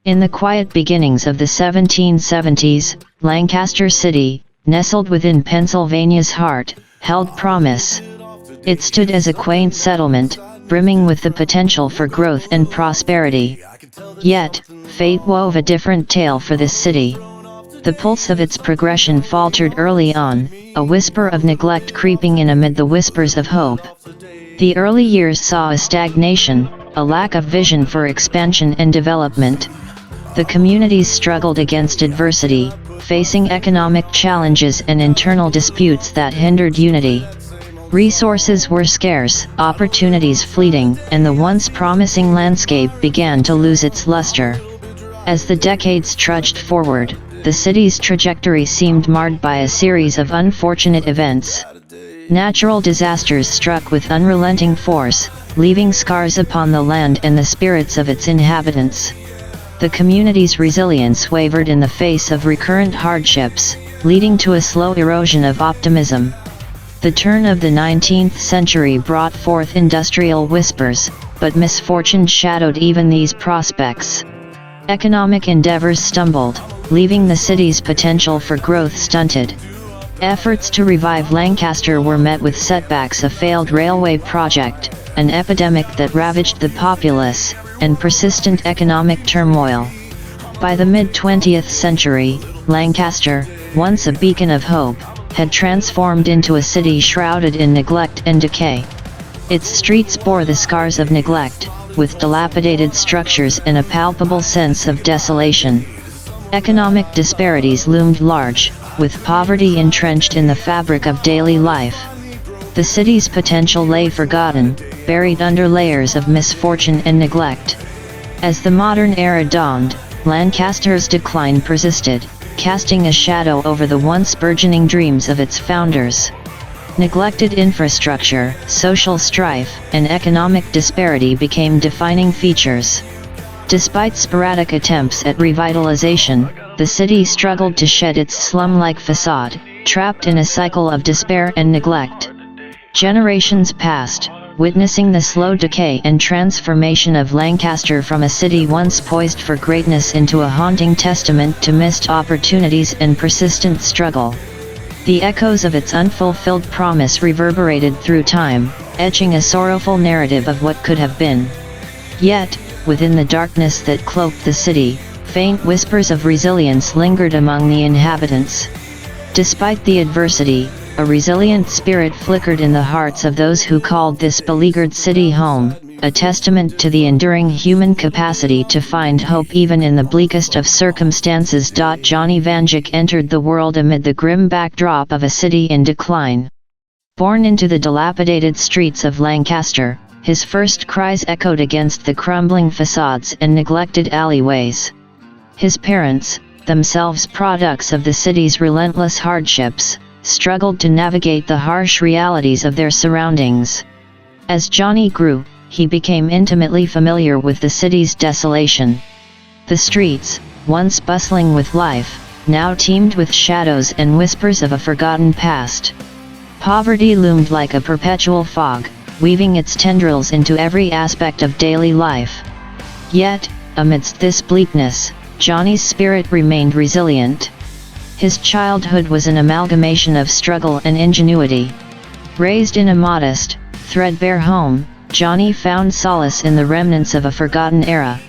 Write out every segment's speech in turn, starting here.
In the quiet beginnings of the 1770s, Lancaster City, nestled within Pennsylvania's heart, held promise. It stood as a quaint settlement, brimming with the potential for growth and prosperity. Yet, fate wove a different tale for this city. The pulse of its progression faltered early on, a whisper of neglect creeping in amid the whispers of hope. The early years saw a stagnation, a lack of vision for expansion and development. The communities struggled against adversity, facing economic challenges and internal disputes that hindered unity. Resources were scarce, opportunities fleeting, and the once promising landscape began to lose its luster. As the decades trudged forward, the city's trajectory seemed marred by a series of unfortunate events. Natural disasters struck with unrelenting force, leaving scars upon the land and the spirits of its inhabitants. The community's resilience wavered in the face of recurrent hardships, leading to a slow erosion of optimism. The turn of the 19th century brought forth industrial whispers, but misfortune shadowed even these prospects. Economic endeavors stumbled, leaving the city's potential for growth stunted. Efforts to revive Lancaster were met with setbacks: a failed railway project, an epidemic that ravaged the populace, and persistent economic turmoil. By the mid-20th century, Lancaster, once a beacon of hope, had transformed into a city shrouded in neglect and decay. Its streets bore the scars of neglect, with dilapidated structures and a palpable sense of desolation. Economic disparities loomed large, with poverty entrenched in the fabric of daily life. The city's potential lay forgotten, buried under layers of misfortune and neglect. As the modern era dawned, Lancaster's decline persisted, casting a shadow over the once burgeoning dreams of its founders. Neglected infrastructure, social strife, and economic disparity became defining features. Despite sporadic attempts at revitalization, the city struggled to shed its slum-like facade, trapped in a cycle of despair and neglect. Generations passed, witnessing the slow decay and transformation of Lancaster from a city once poised for greatness into a haunting testament to missed opportunities and persistent struggle. The echoes of its unfulfilled promise reverberated through time, etching a sorrowful narrative of what could have been. Yet, within the darkness that cloaked the city, faint whispers of resilience lingered among the inhabitants. Despite the adversity, a resilient spirit flickered in the hearts of those who called this beleaguered city home, a testament to the enduring human capacity to find hope even in the bleakest of circumstances. Johnny Vanjik entered the world amid the grim backdrop of a city in decline. Born into the dilapidated streets of Lancaster, his first cries echoed against the crumbling facades and neglected alleyways. His parents, themselves products of the city's relentless hardships, struggled to navigate the harsh realities of their surroundings. As Johnny grew, he became intimately familiar with the city's desolation. The streets, once bustling with life, now teemed with shadows and whispers of a forgotten past. Poverty loomed like a perpetual fog, weaving its tendrils into every aspect of daily life. Yet, amidst this bleakness, Johnny's spirit remained resilient. His childhood was an amalgamation of struggle and ingenuity. Raised in a modest, threadbare home, Johnny found solace in the remnants of a forgotten era.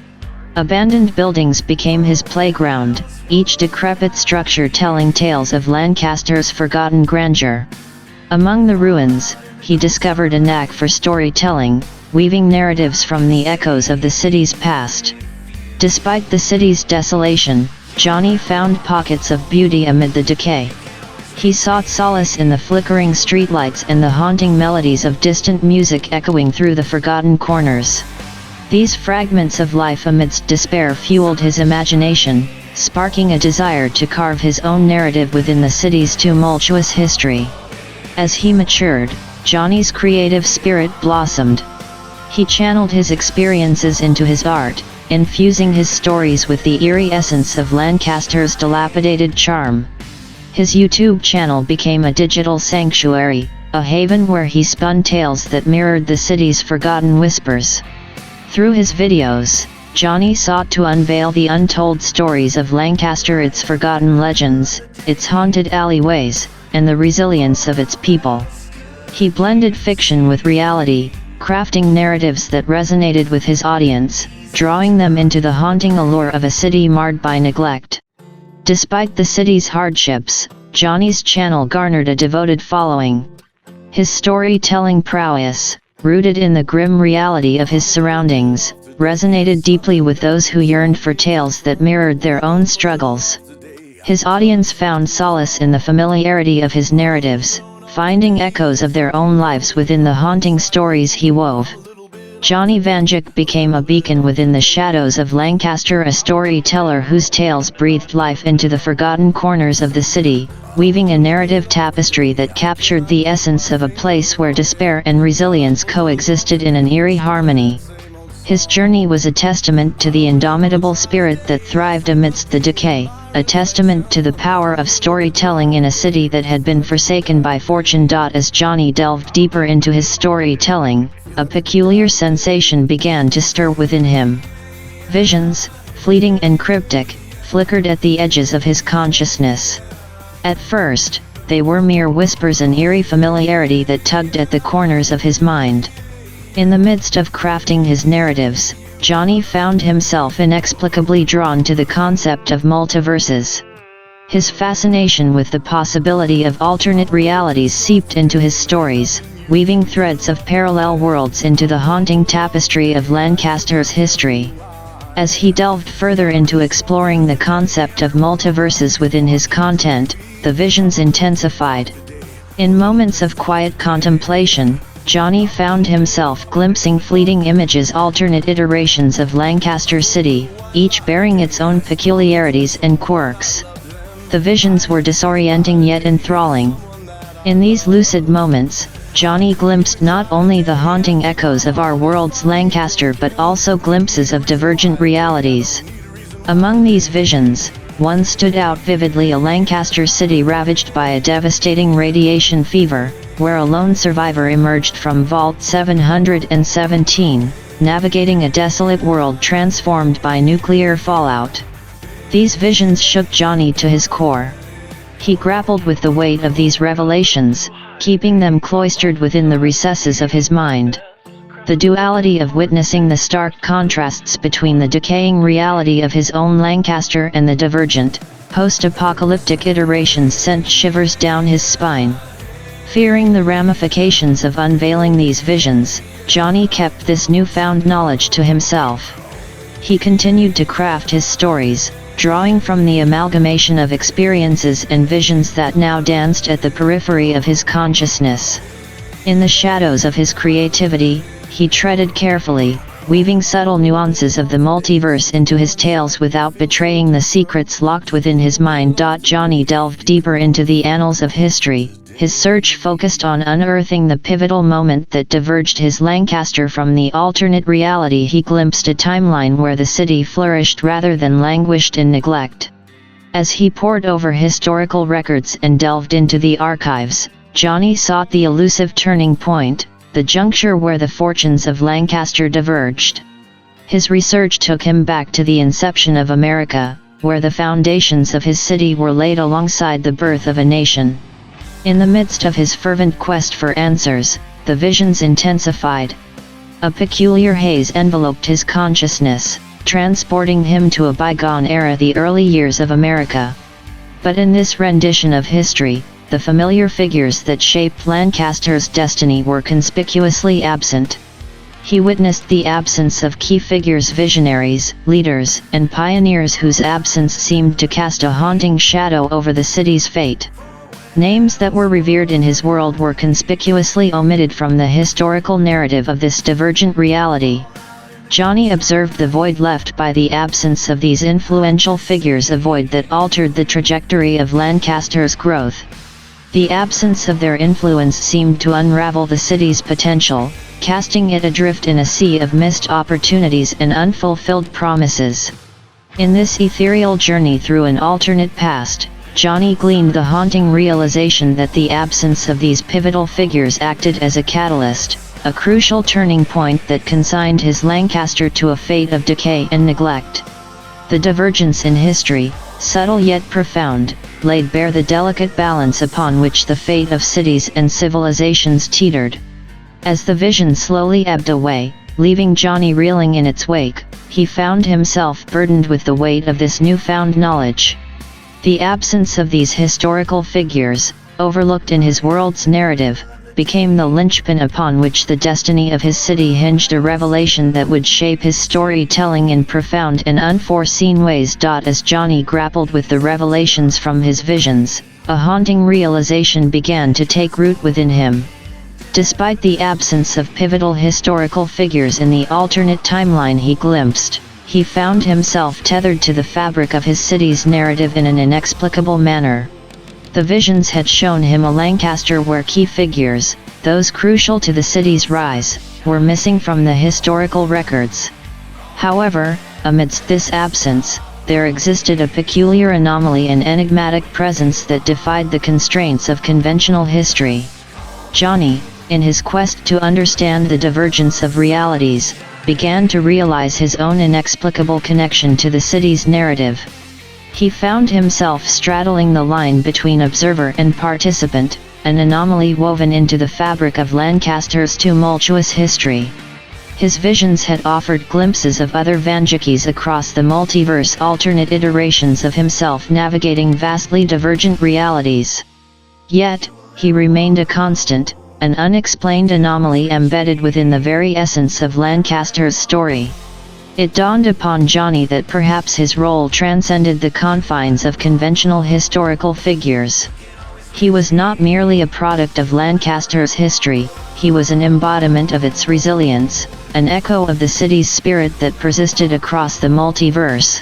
Abandoned buildings became his playground, each decrepit structure telling tales of Lancaster's forgotten grandeur. Among the ruins, he discovered a knack for storytelling, weaving narratives from the echoes of the city's past. Despite the city's desolation, Johnny found pockets of beauty amid the decay. He sought solace in the flickering streetlights and the haunting melodies of distant music echoing through the forgotten corners. These fragments of life amidst despair fueled his imagination, sparking a desire to carve his own narrative within the city's tumultuous history. As he matured, Johnny's creative spirit blossomed. He channeled his experiences into his art, infusing his stories with the eerie essence of Lancaster's dilapidated charm. His YouTube channel became a digital sanctuary, a haven where he spun tales that mirrored the city's forgotten whispers. Through his videos, Johnny sought to unveil the untold stories of Lancaster, its forgotten legends, its haunted alleyways, and the resilience of its people. He blended fiction with reality, crafting narratives that resonated with his audience, drawing them into the haunting allure of a city marred by neglect. Despite the city's hardships, Johnny's channel garnered a devoted following. His storytelling prowess, rooted in the grim reality of his surroundings, resonated deeply with those who yearned for tales that mirrored their own struggles. His audience found solace in the familiarity of his narratives, finding echoes of their own lives within the haunting stories he wove. Johnny Vanjik became a beacon within the shadows of Lancaster, a storyteller whose tales breathed life into the forgotten corners of the city, weaving a narrative tapestry that captured the essence of a place where despair and resilience coexisted in an eerie harmony. His journey was a testament to the indomitable spirit that thrived amidst the decay, a testament to the power of storytelling in a city that had been forsaken by fortune. As Johnny delved deeper into his storytelling, a peculiar sensation began to stir within him. Visions, fleeting and cryptic, flickered at the edges of his consciousness. At first, they were mere whispers, an eerie familiarity that tugged at the corners of his mind. In the midst of crafting his narratives, Johnny found himself inexplicably drawn to the concept of multiverses. His fascination with the possibility of alternate realities seeped into his stories, weaving threads of parallel worlds into the haunting tapestry of Lancaster's history. As he delved further into exploring the concept of multiverses within his content, the visions intensified. In moments of quiet contemplation, Johnny found himself glimpsing fleeting images, alternate iterations of Lancaster City, each bearing its own peculiarities and quirks. The visions were disorienting yet enthralling. In these lucid moments, Johnny glimpsed not only the haunting echoes of our world's Lancaster but also glimpses of divergent realities. Among these visions, one stood out vividly: a Lancaster city ravaged by a devastating radiation fever, where a lone survivor emerged from Vault 717, navigating a desolate world transformed by nuclear fallout. These visions shook Johnny to his core. He grappled with the weight of these revelations, keeping them cloistered within the recesses of his mind. The duality of witnessing the stark contrasts between the decaying reality of his own Lancaster and the divergent, post-apocalyptic iterations sent shivers down his spine. Fearing the ramifications of unveiling these visions, Johnny kept this newfound knowledge to himself. He continued to craft his stories, drawing from the amalgamation of experiences and visions that now danced at the periphery of his consciousness. In the shadows of his creativity, he treaded carefully, weaving subtle nuances of the multiverse into his tales without betraying the secrets locked within his mind. Johnny delved deeper into the annals of history, his search focused on unearthing the pivotal moment that diverged his Lancaster from the alternate reality. He glimpsed a timeline where the city flourished rather than languished in neglect. As he pored over historical records and delved into the archives, Johnny sought the elusive turning point, the juncture where the fortunes of Lancaster diverged. His research took him back to the inception of America, where the foundations of his city were laid alongside the birth of a nation. In the midst of his fervent quest for answers, the visions intensified. A peculiar haze enveloped his consciousness, transporting him to a bygone era, the early years of America. But in this rendition of history, the familiar figures that shaped Lancaster's destiny were conspicuously absent. He witnessed the absence of key figures, visionaries, leaders, and pioneers whose absence seemed to cast a haunting shadow over the city's fate. Names that were revered in his world were conspicuously omitted from the historical narrative of this divergent reality. Johnny observed the void left by the absence of these influential figures, a void that altered the trajectory of Lancaster's growth. The absence of their influence seemed to unravel the city's potential, casting it adrift in a sea of missed opportunities and unfulfilled promises. In this ethereal journey through an alternate past, Johnny gleaned the haunting realization that the absence of these pivotal figures acted as a catalyst, a crucial turning point that consigned his Lancaster to a fate of decay and neglect. The divergence in history, subtle yet profound, laid bare the delicate balance upon which the fate of cities and civilizations teetered. As the vision slowly ebbed away, leaving Johnny reeling in its wake, he found himself burdened with the weight of this newfound knowledge. The absence of these historical figures, overlooked in his world's narrative, became the linchpin upon which the destiny of his city hinged, a revelation that would shape his storytelling in profound and unforeseen ways. As Johnny grappled with the revelations from his visions, a haunting realization began to take root within him. Despite the absence of pivotal historical figures in the alternate timeline he glimpsed, he found himself tethered to the fabric of his city's narrative in an inexplicable manner. The visions had shown him a Lancaster where key figures, those crucial to the city's rise, were missing from the historical records. However, amidst this absence, there existed a peculiar anomaly and enigmatic presence that defied the constraints of conventional history. Johnny, in his quest to understand the divergence of realities, began to realize his own inexplicable connection to the city's narrative. He found himself straddling the line between observer and participant, an anomaly woven into the fabric of Lancaster's tumultuous history. His visions had offered glimpses of other Vanjikis across the multiverse, alternate iterations of himself navigating vastly divergent realities. Yet, he remained a constant, an unexplained anomaly embedded within the very essence of Lancaster's story. It dawned upon Johnny that perhaps his role transcended the confines of conventional historical figures. He was not merely a product of Lancaster's history, he was an embodiment of its resilience, an echo of the city's spirit that persisted across the multiverse.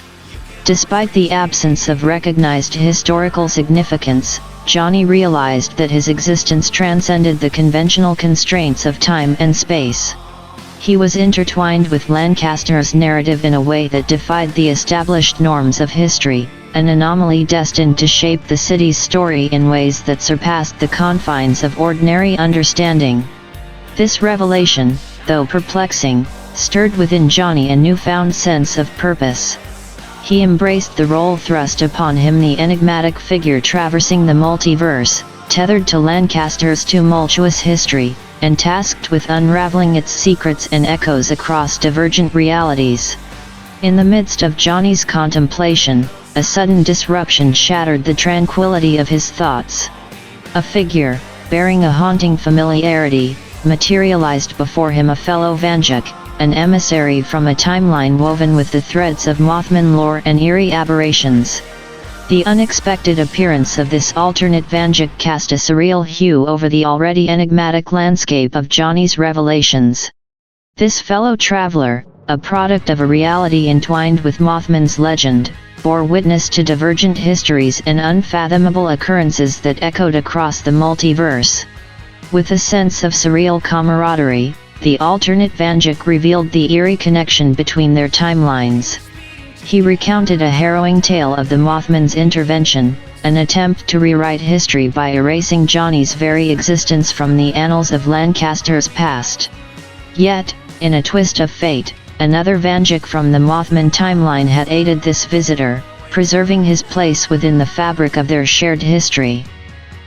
Despite the absence of recognized historical significance, Johnny realized that his existence transcended the conventional constraints of time and space. He was intertwined with Lancaster's narrative in a way that defied the established norms of history, an anomaly destined to shape the city's story in ways that surpassed the confines of ordinary understanding. This revelation, though perplexing, stirred within Johnny a newfound sense of purpose. He embraced the role thrust upon him, the enigmatic figure traversing the multiverse, tethered to Lancaster's tumultuous history, and tasked with unraveling its secrets and echoes across divergent realities. In the midst of Johnny's contemplation, a sudden disruption shattered the tranquility of his thoughts. A figure, bearing a haunting familiarity, materialized before him, a fellow Vanjik, an emissary from a timeline woven with the threads of Mothman lore and eerie aberrations. The unexpected appearance of this alternate Vanjik cast a surreal hue over the already enigmatic landscape of Johnny's revelations. This fellow traveler, a product of a reality entwined with Mothman's legend, bore witness to divergent histories and unfathomable occurrences that echoed across the multiverse. With a sense of surreal camaraderie, the alternate Vanjik revealed the eerie connection between their timelines. He recounted a harrowing tale of the Mothman's intervention, an attempt to rewrite history by erasing Johnny's very existence from the annals of Lancaster's past. Yet, in a twist of fate, another Vanjik from the Mothman timeline had aided this visitor, preserving his place within the fabric of their shared history.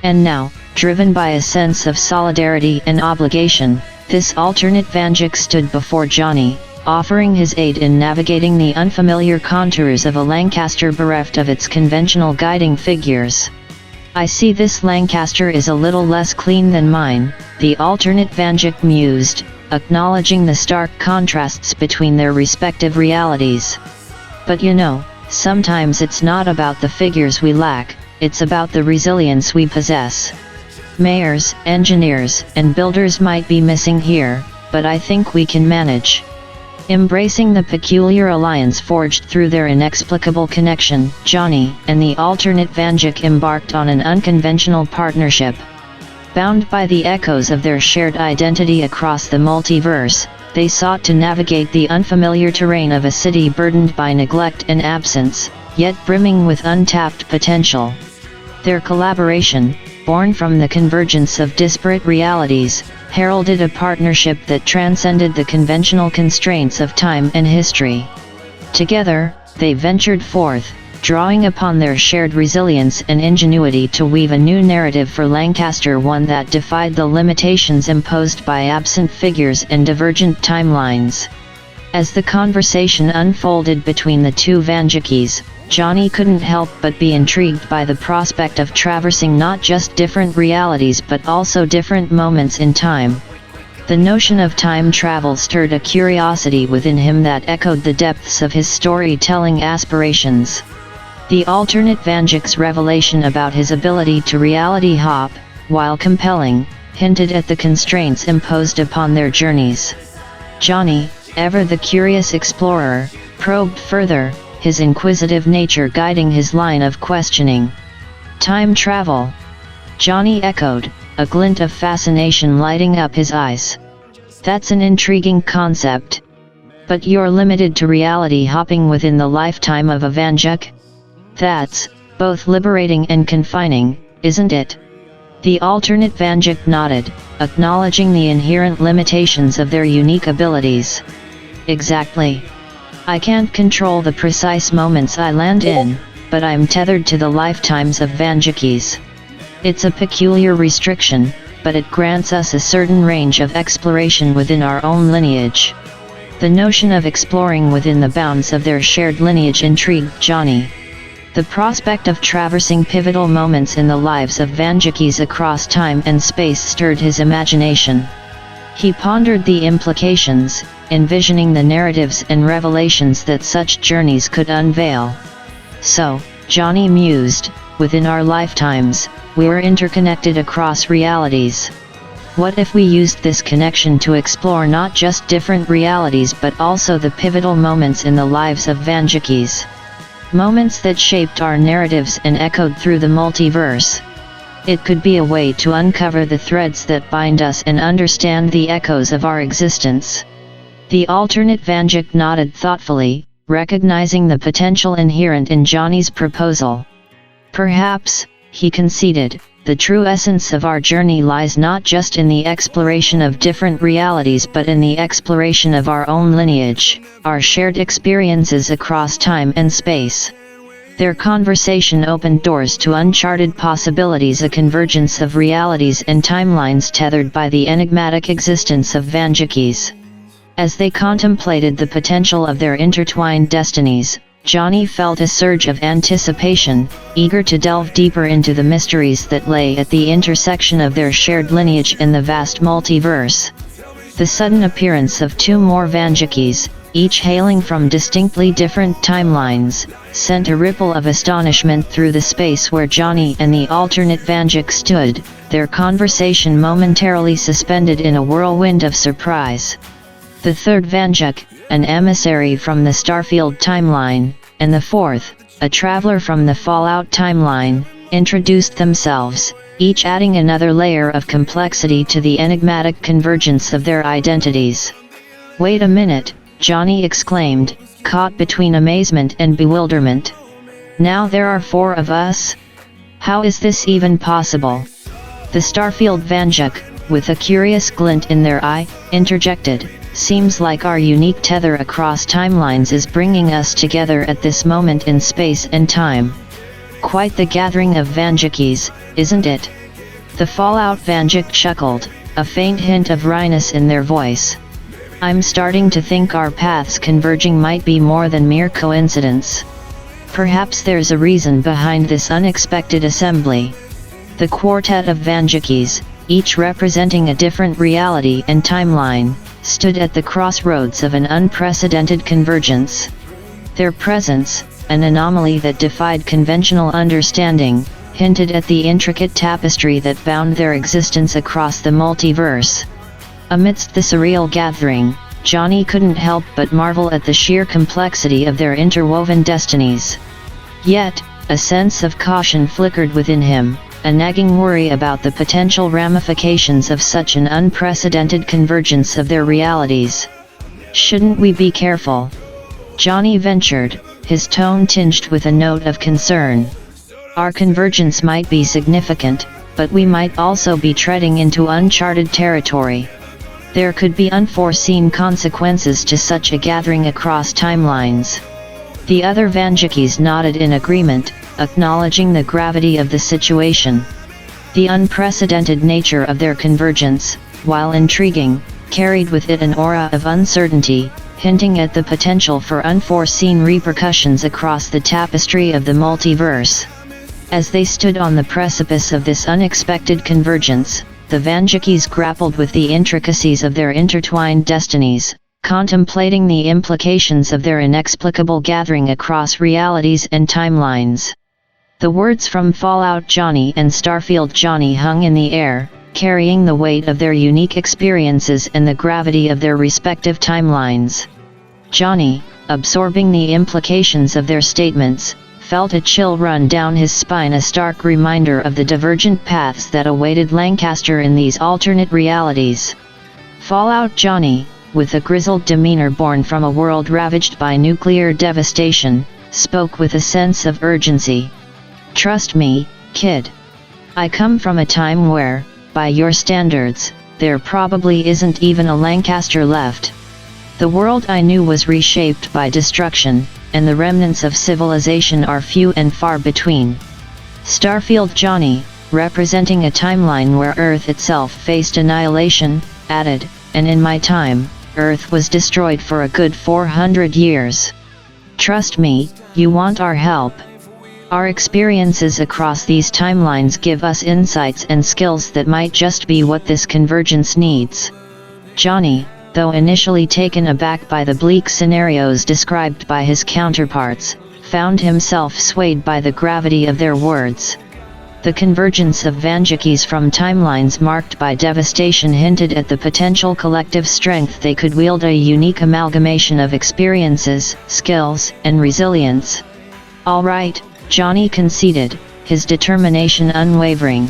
And now, driven by a sense of solidarity and obligation, this alternate Vanjik stood before Johnny, offering his aid in navigating the unfamiliar contours of a Lancaster bereft of its conventional guiding figures. "I see this Lancaster is a little less clean than mine," the alternate Vanjik mused, acknowledging the stark contrasts between their respective realities. "But you know, sometimes it's not about the figures we lack, it's about the resilience we possess. Mayors, engineers, and builders might be missing here, but I think we can manage." Embracing the peculiar alliance forged through their inexplicable connection, Johnny and the alternate Vanjik embarked on an unconventional partnership. Bound by the echoes of their shared identity across the multiverse, they sought to navigate the unfamiliar terrain of a city burdened by neglect and absence, yet brimming with untapped potential. Their collaboration, born from the convergence of disparate realities, heralded a partnership that transcended the conventional constraints of time and history. Together, they ventured forth, drawing upon their shared resilience and ingenuity to weave a new narrative for Lancaster, one that defied the limitations imposed by absent figures and divergent timelines. As the conversation unfolded between the two Vanjikis, Johnny couldn't help but be intrigued by the prospect of traversing not just different realities but also different moments in time. The notion of time travel stirred a curiosity within him that echoed the depths of his storytelling aspirations. The alternate Vanjik's revelation about his ability to reality hop, while compelling, hinted at the constraints imposed upon their journeys. Johnny, ever the curious explorer, probed further, his inquisitive nature guiding his line of questioning. Time travel? Johnny echoed, a glint of fascination lighting up his eyes. That's an intriguing concept. But you're limited to reality hopping within the lifetime of a Vanjik? That's both liberating and confining, isn't it? The alternate Vanjik nodded, acknowledging the inherent limitations of their unique abilities. Exactly. I can't control the precise moments I land in, but I'm tethered to the lifetimes of Vanjikis. It's a peculiar restriction, but it grants us a certain range of exploration within our own lineage. The notion of exploring within the bounds of their shared lineage intrigued Johnny. The prospect of traversing pivotal moments in the lives of Vanjikis across time and space stirred his imagination. He pondered the implications, envisioning the narratives and revelations that such journeys could unveil. So, Johnny mused, within our lifetimes, we're interconnected across realities. What if we used this connection to explore not just different realities but also the pivotal moments in the lives of Vanjikis? Moments that shaped our narratives and echoed through the multiverse. It could be a way to uncover the threads that bind us and understand the echoes of our existence. The alternate Vanjik nodded thoughtfully, recognizing the potential inherent in Johnny's proposal. Perhaps, he conceded, the true essence of our journey lies not just in the exploration of different realities but in the exploration of our own lineage, our shared experiences across time and space. Their conversation opened doors to uncharted possibilities, a convergence of realities and timelines tethered by the enigmatic existence of Vanjikis. As they contemplated the potential of their intertwined destinies, Johnny felt a surge of anticipation, eager to delve deeper into the mysteries that lay at the intersection of their shared lineage and the vast multiverse. The sudden appearance of two more Vanjikis, each hailing from distinctly different timelines, sent a ripple of astonishment through the space where Johnny and the alternate Vanjik stood, their conversation momentarily suspended in a whirlwind of surprise. The third Vanjik, an emissary from the Starfield timeline, and the fourth, a traveler from the Fallout timeline, introduced themselves, each adding another layer of complexity to the enigmatic convergence of their identities. "Wait a minute," Johnny exclaimed, caught between amazement and bewilderment. "Now there are four of us? How is this even possible?" The Starfield Vanjik, with a curious glint in their eye, interjected, "Seems like our unique tether across timelines is bringing us together at this moment in space and time. Quite the gathering of Vanjikis, isn't it?" The Fallout Vanjik chuckled, a faint hint of wryness in their voice. "I'm starting to think our paths converging might be more than mere coincidence. Perhaps there's a reason behind this unexpected assembly." The quartet of Vanjikis, each representing a different reality and timeline, stood at the crossroads of an unprecedented convergence. Their presence, an anomaly that defied conventional understanding, hinted at the intricate tapestry that bound their existence across the multiverse. Amidst the surreal gathering, Johnny couldn't help but marvel at the sheer complexity of their interwoven destinies. Yet, a sense of caution flickered within him, a nagging worry about the potential ramifications of such an unprecedented convergence of their realities. "Shouldn't we be careful?" Johnny ventured, his tone tinged with a note of concern. "Our convergence might be significant, but we might also be treading into uncharted territory. There could be unforeseen consequences to such a gathering across timelines. The other Vanjikis nodded in agreement, acknowledging the gravity of the situation. The unprecedented nature of their convergence, while intriguing, carried with it an aura of uncertainty, hinting at the potential for unforeseen repercussions across the tapestry of the multiverse. As they stood on the precipice of this unexpected convergence, the Vanjikis grappled with the intricacies of their intertwined destinies, contemplating the implications of their inexplicable gathering across realities and timelines. The words from Fallout Johnny and Starfield Johnny hung in the air, carrying the weight of their unique experiences and the gravity of their respective timelines. Johnny, absorbing the implications of their statements, felt a chill run down his spine, a stark reminder of the divergent paths that awaited Lancaster in these alternate realities. Fallout Johnny, with a grizzled demeanor born from a world ravaged by nuclear devastation, spoke with a sense of urgency. "Trust me, kid. I come from a time where, by your standards, there probably isn't even a Lancaster left. The world I knew was reshaped by destruction, and the remnants of civilization are few and far between." Starfield Johnny, representing a timeline where Earth itself faced annihilation, added, "And in my time, Earth was destroyed for a good 400 years. Trust me, you want our help. Our experiences across these timelines give us insights and skills that might just be what this convergence needs." Johnny, though initially taken aback by the bleak scenarios described by his counterparts, found himself swayed by the gravity of their words. The convergence of Vanjikis from timelines marked by devastation hinted at the potential collective strength they could wield, a unique amalgamation of experiences, skills, and resilience. "All right," Johnny conceded, his determination unwavering.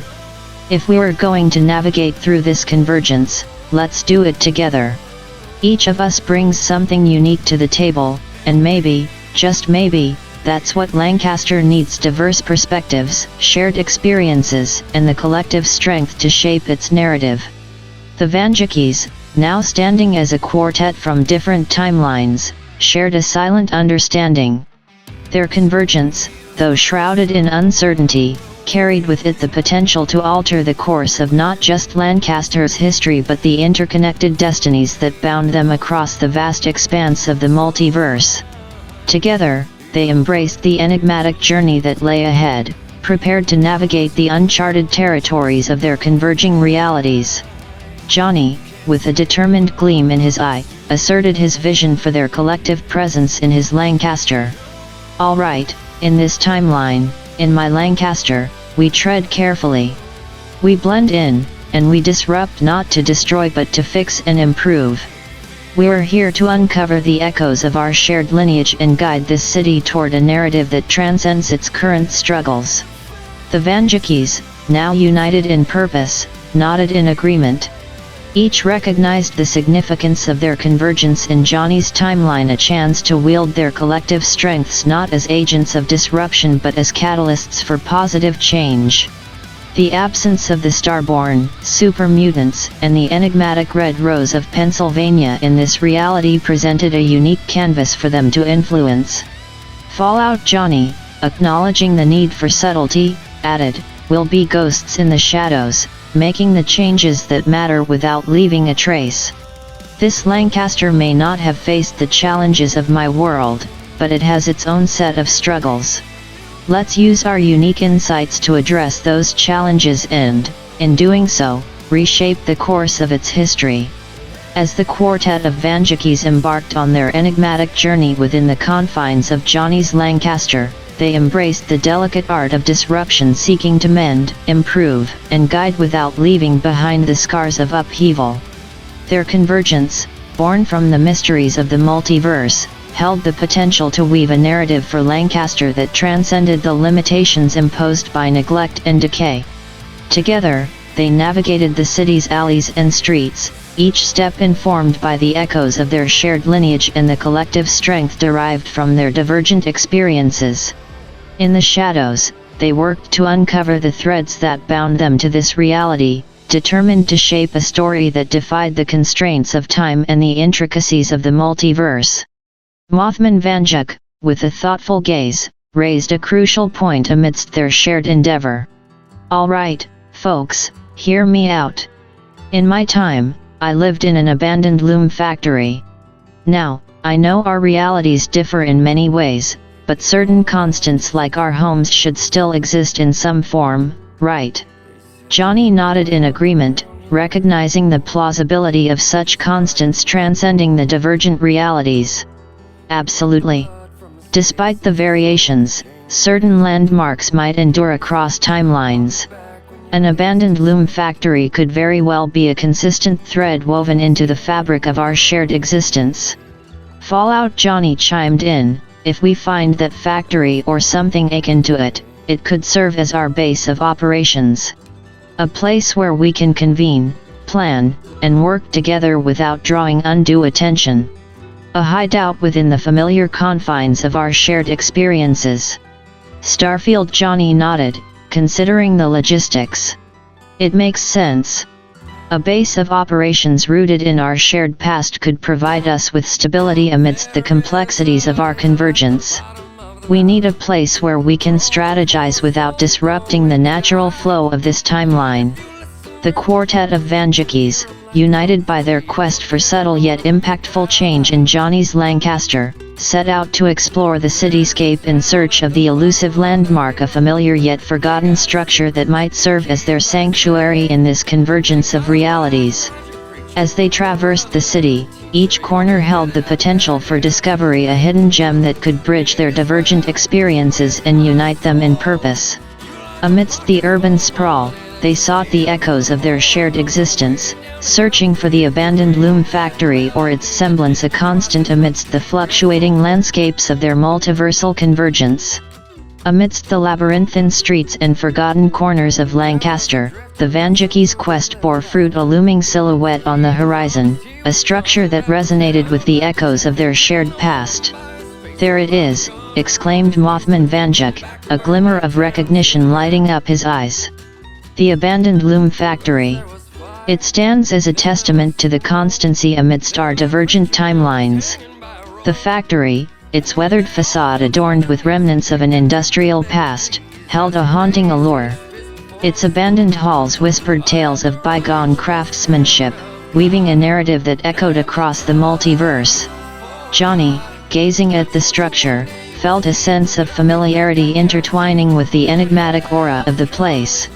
"If we were going to navigate through this convergence, let's do it together. Each of us brings something unique to the table, and maybe, just maybe, that's what Lancaster needs: diverse perspectives, shared experiences, and the collective strength to shape its narrative." The Vanjikis, now standing as a quartet from different timelines, shared a silent understanding. Their convergence, though shrouded in uncertainty, carried with it the potential to alter the course of not just Lancaster's history but the interconnected destinies that bound them across the vast expanse of the multiverse. Together, they embraced the enigmatic journey that lay ahead, prepared to navigate the uncharted territories of their converging realities. Johnny, with a determined gleam in his eye, asserted his vision for their collective presence in his Lancaster. "All right, in this timeline, in my Lancaster, we tread carefully. We blend in, and we disrupt not to destroy but to fix and improve. We're here to uncover the echoes of our shared lineage and guide this city toward a narrative that transcends its current struggles." The Vanjikis, now united in purpose, nodded in agreement. Each recognized the significance of their convergence in Johnny's timeline, a chance to wield their collective strengths not as agents of disruption but as catalysts for positive change. The absence of the Starborn, super mutants, and the enigmatic Red Rose of Pennsylvania in this reality presented a unique canvas for them to influence. Fallout Johnny, acknowledging the need for subtlety, added, "We'll be ghosts in the shadows, making the changes that matter without leaving a trace. This Lancaster may not have faced the challenges of my world, but it has its own set of struggles. Let's use our unique insights to address those challenges and, in doing so, reshape the course of its history." As the quartet of Vanjikis embarked on their enigmatic journey within the confines of Johnny's Lancaster, they embraced the delicate art of disruption, seeking to mend, improve, and guide without leaving behind the scars of upheaval. Their convergence, born from the mysteries of the multiverse, held the potential to weave a narrative for Lancaster that transcended the limitations imposed by neglect and decay. Together, they navigated the city's alleys and streets, each step informed by the echoes of their shared lineage and the collective strength derived from their divergent experiences. In the shadows, they worked to uncover the threads that bound them to this reality, determined to shape a story that defied the constraints of time and the intricacies of the multiverse. Mothman Vanjuk, with a thoughtful gaze, raised a crucial point amidst their shared endeavor. "All right, folks, hear me out. In my time, I lived in an abandoned loom factory. Now, I know our realities differ in many ways, but certain constants like our homes should still exist in some form, right?" Johnny nodded in agreement, recognizing the plausibility of such constants transcending the divergent realities. "Absolutely. Despite the variations, certain landmarks might endure across timelines. An abandoned loom factory could very well be a consistent thread woven into the fabric of our shared existence." Fallout Johnny chimed in, "If we find that factory or something akin to it, it could serve as our base of operations. A place where we can convene, plan, and work together without drawing undue attention. A hideout within the familiar confines of our shared experiences." Starfield Johnny nodded, considering the logistics. "It makes sense. A base of operations rooted in our shared past could provide us with stability amidst the complexities of our convergence. We need a place where we can strategize without disrupting the natural flow of this timeline." The quartet of Vanjukis, united by their quest for subtle yet impactful change in Johnny's Lancaster, set out to explore the cityscape in search of the elusive landmark, a familiar yet forgotten structure that might serve as their sanctuary in this convergence of realities. As they traversed the city, each corner held the potential for discovery, a hidden gem that could bridge their divergent experiences and unite them in purpose. Amidst the urban sprawl, they sought the echoes of their shared existence, searching for the abandoned loom factory or its semblance, a constant amidst the fluctuating landscapes of their multiversal convergence. Amidst the labyrinthine streets and forgotten corners of Lancaster, the Vanjukis' quest bore fruit, a looming silhouette on the horizon, a structure that resonated with the echoes of their shared past. "There it is," exclaimed Mothman Vanjuk, a glimmer of recognition lighting up his eyes. "The abandoned loom factory. It stands as a testament to the constancy amidst our divergent timelines. The factory, its weathered facade adorned with remnants of an industrial past, held a haunting allure. Its abandoned halls whispered tales of bygone craftsmanship, weaving a narrative that echoed across the multiverse." Johnny, gazing at the structure, felt a sense of familiarity intertwining with the enigmatic aura of the place.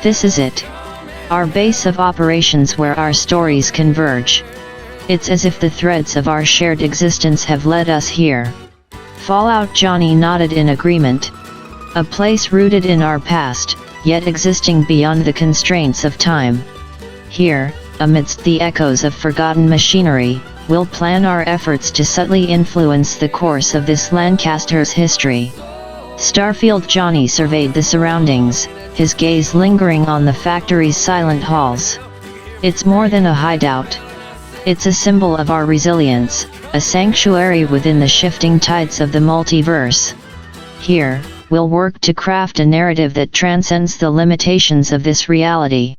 "This is it. Our base of operations where our stories converge. It's as if the threads of our shared existence have led us here." Fallout Johnny nodded in agreement. "A place rooted in our past, yet existing beyond the constraints of time. Here, amidst the echoes of forgotten machinery, we'll plan our efforts to subtly influence the course of this Lancaster's history." Starfield Johnny surveyed the surroundings, his gaze lingering on the factory's silent halls. "It's more than a hideout. It's a symbol of our resilience, a sanctuary within the shifting tides of the multiverse. Here, we'll work to craft a narrative that transcends the limitations of this reality."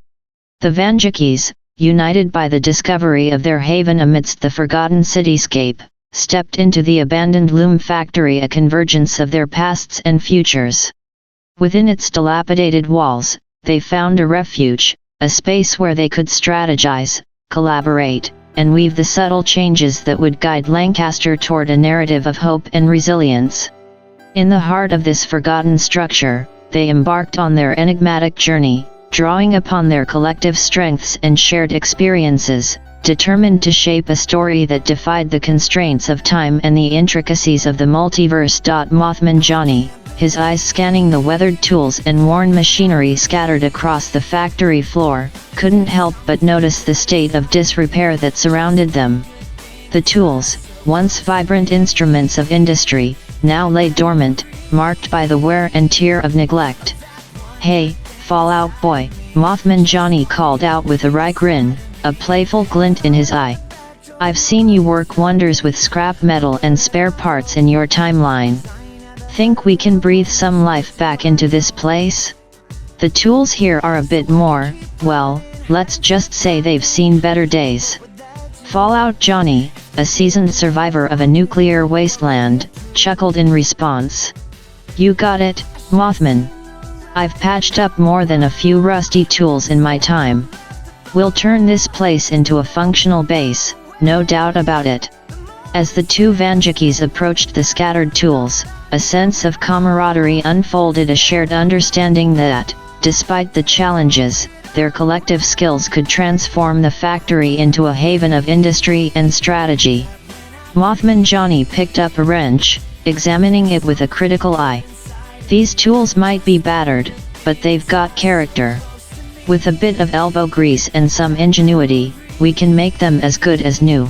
The Vanjukis, united by the discovery of their haven amidst the forgotten cityscape, stepped into the abandoned loom factory, a convergence of their pasts and futures. Within its dilapidated walls, they found a refuge, a space where they could strategize, collaborate, and weave the subtle changes that would guide Lancaster toward a narrative of hope and resilience. In the heart of this forgotten structure, they embarked on their enigmatic journey, drawing upon their collective strengths and shared experiences, determined to shape a story that defied the constraints of time and the intricacies of the multiverse. Mothman Johnny, his eyes scanning the weathered tools and worn machinery scattered across the factory floor, couldn't help but notice the state of disrepair that surrounded them. The tools, once vibrant instruments of industry, now lay dormant, marked by the wear and tear of neglect. "Hey, Fallout Boy," Mothman Johnny called out with a wry grin, a playful glint in his eye. "I've seen you work wonders with scrap metal and spare parts in your timeline. Think we can breathe some life back into this place? The tools here are a bit more, well, let's just say they've seen better days. Fallout Johnny, a seasoned survivor of a nuclear wasteland, chuckled in response. You got it, Mothman. I've patched up more than a few rusty tools in my time. We'll turn this place into a functional base, no doubt about it. As the two Vanjikis approached the scattered tools, a sense of camaraderie unfolded, a shared understanding that, despite the challenges, their collective skills could transform the factory into a haven of industry and strategy. Mothman Johnny picked up a wrench, examining it with a critical eye. These tools might be battered, but they've got character. With a bit of elbow grease and some ingenuity, we can make them as good as new.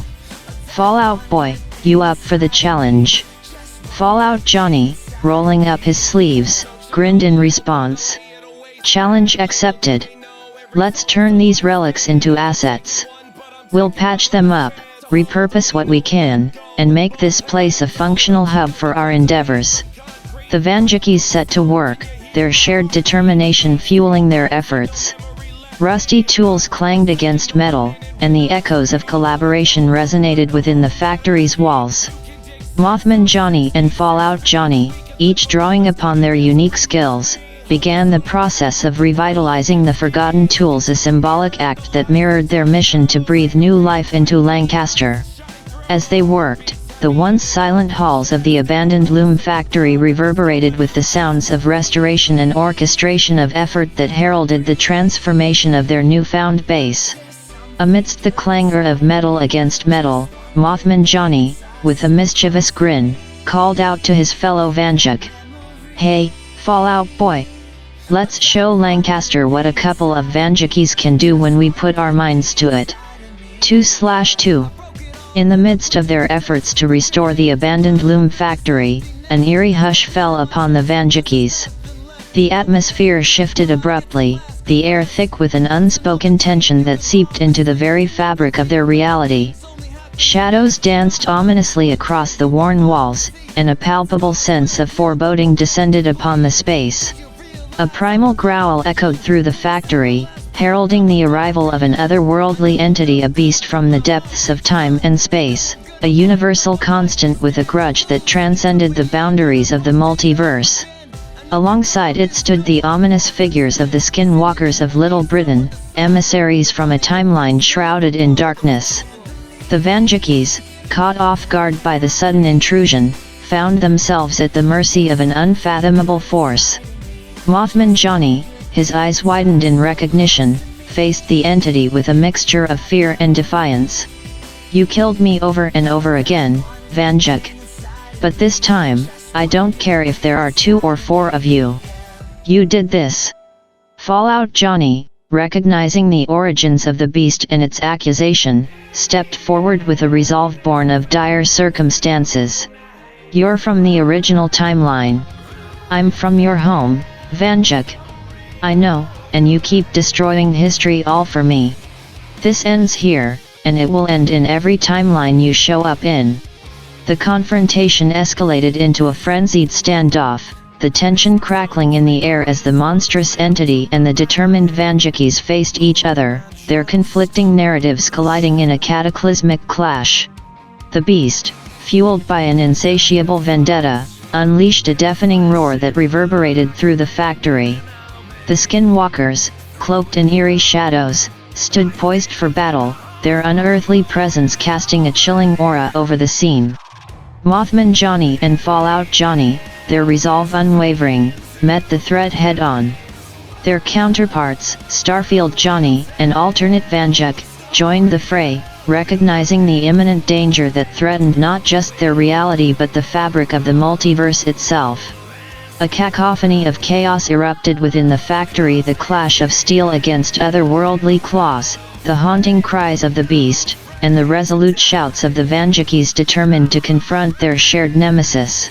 Fallout Boy, you up for the challenge? Fallout Johnny, rolling up his sleeves, grinned in response. Challenge accepted. Let's turn these relics into assets. We'll patch them up, repurpose what we can, and make this place a functional hub for our endeavors. The Vanjikis set to work, their shared determination fueling their efforts. Rusty tools clanged against metal, and the echoes of collaboration resonated within the factory's walls. Mothman Johnny and Fallout Johnny, each drawing upon their unique skills, began the process of revitalizing the forgotten tools, a symbolic act that mirrored their mission to breathe new life into Lancaster. As they worked, the once silent halls of the abandoned loom factory reverberated with the sounds of restoration and orchestration of effort that heralded the transformation of their newfound base. Amidst the clangor of metal against metal, Mothman Johnny, with a mischievous grin, called out to his fellow Vanjik. Hey, Fallout Boy! Let's show Lancaster what a couple of Vanjikis can do when we put our minds to it. 2/2. In the midst of their efforts to restore the abandoned loom factory, an eerie hush fell upon the Vanjikis. The atmosphere shifted abruptly, the air thick with an unspoken tension that seeped into the very fabric of their reality. Shadows danced ominously across the worn walls, and a palpable sense of foreboding descended upon the space. A primal growl echoed through the factory, heralding the arrival of an otherworldly entity, a beast from the depths of time and space, a universal constant with a grudge that transcended the boundaries of the multiverse. Alongside it stood the ominous figures of the Skinwalkers of Little Britain, emissaries from a timeline shrouded in darkness. The Vanjikis, caught off guard by the sudden intrusion, found themselves at the mercy of an unfathomable force. Mothman Johnny, his eyes widened in recognition, faced the entity with a mixture of fear and defiance. You killed me over and over again, Vanjik. But this time, I don't care if there are 2 or 4 of you. You did this. Fallout Johnny, recognizing the origins of the beast and its accusation, stepped forward with a resolve born of dire circumstances. You're from the original timeline. I'm from your home, Vanjik. I know, and you keep destroying history all for me. This ends here, and it will end in every timeline you show up in. The confrontation escalated into a frenzied standoff, the tension crackling in the air as the monstrous entity and the determined Vanjikis faced each other, their conflicting narratives colliding in a cataclysmic clash. The beast, fueled by an insatiable vendetta, unleashed a deafening roar that reverberated through the factory. The Skinwalkers, cloaked in eerie shadows, stood poised for battle, their unearthly presence casting a chilling aura over the scene. Mothman Johnny and Fallout Johnny, their resolve unwavering, met the threat head-on. Their counterparts, Starfield Johnny and alternate Vanjik, joined the fray, recognizing the imminent danger that threatened not just their reality but the fabric of the multiverse itself. A cacophony of chaos erupted within the factory, the clash of steel against otherworldly claws, the haunting cries of the beast, and the resolute shouts of the Vanjikis determined to confront their shared nemesis.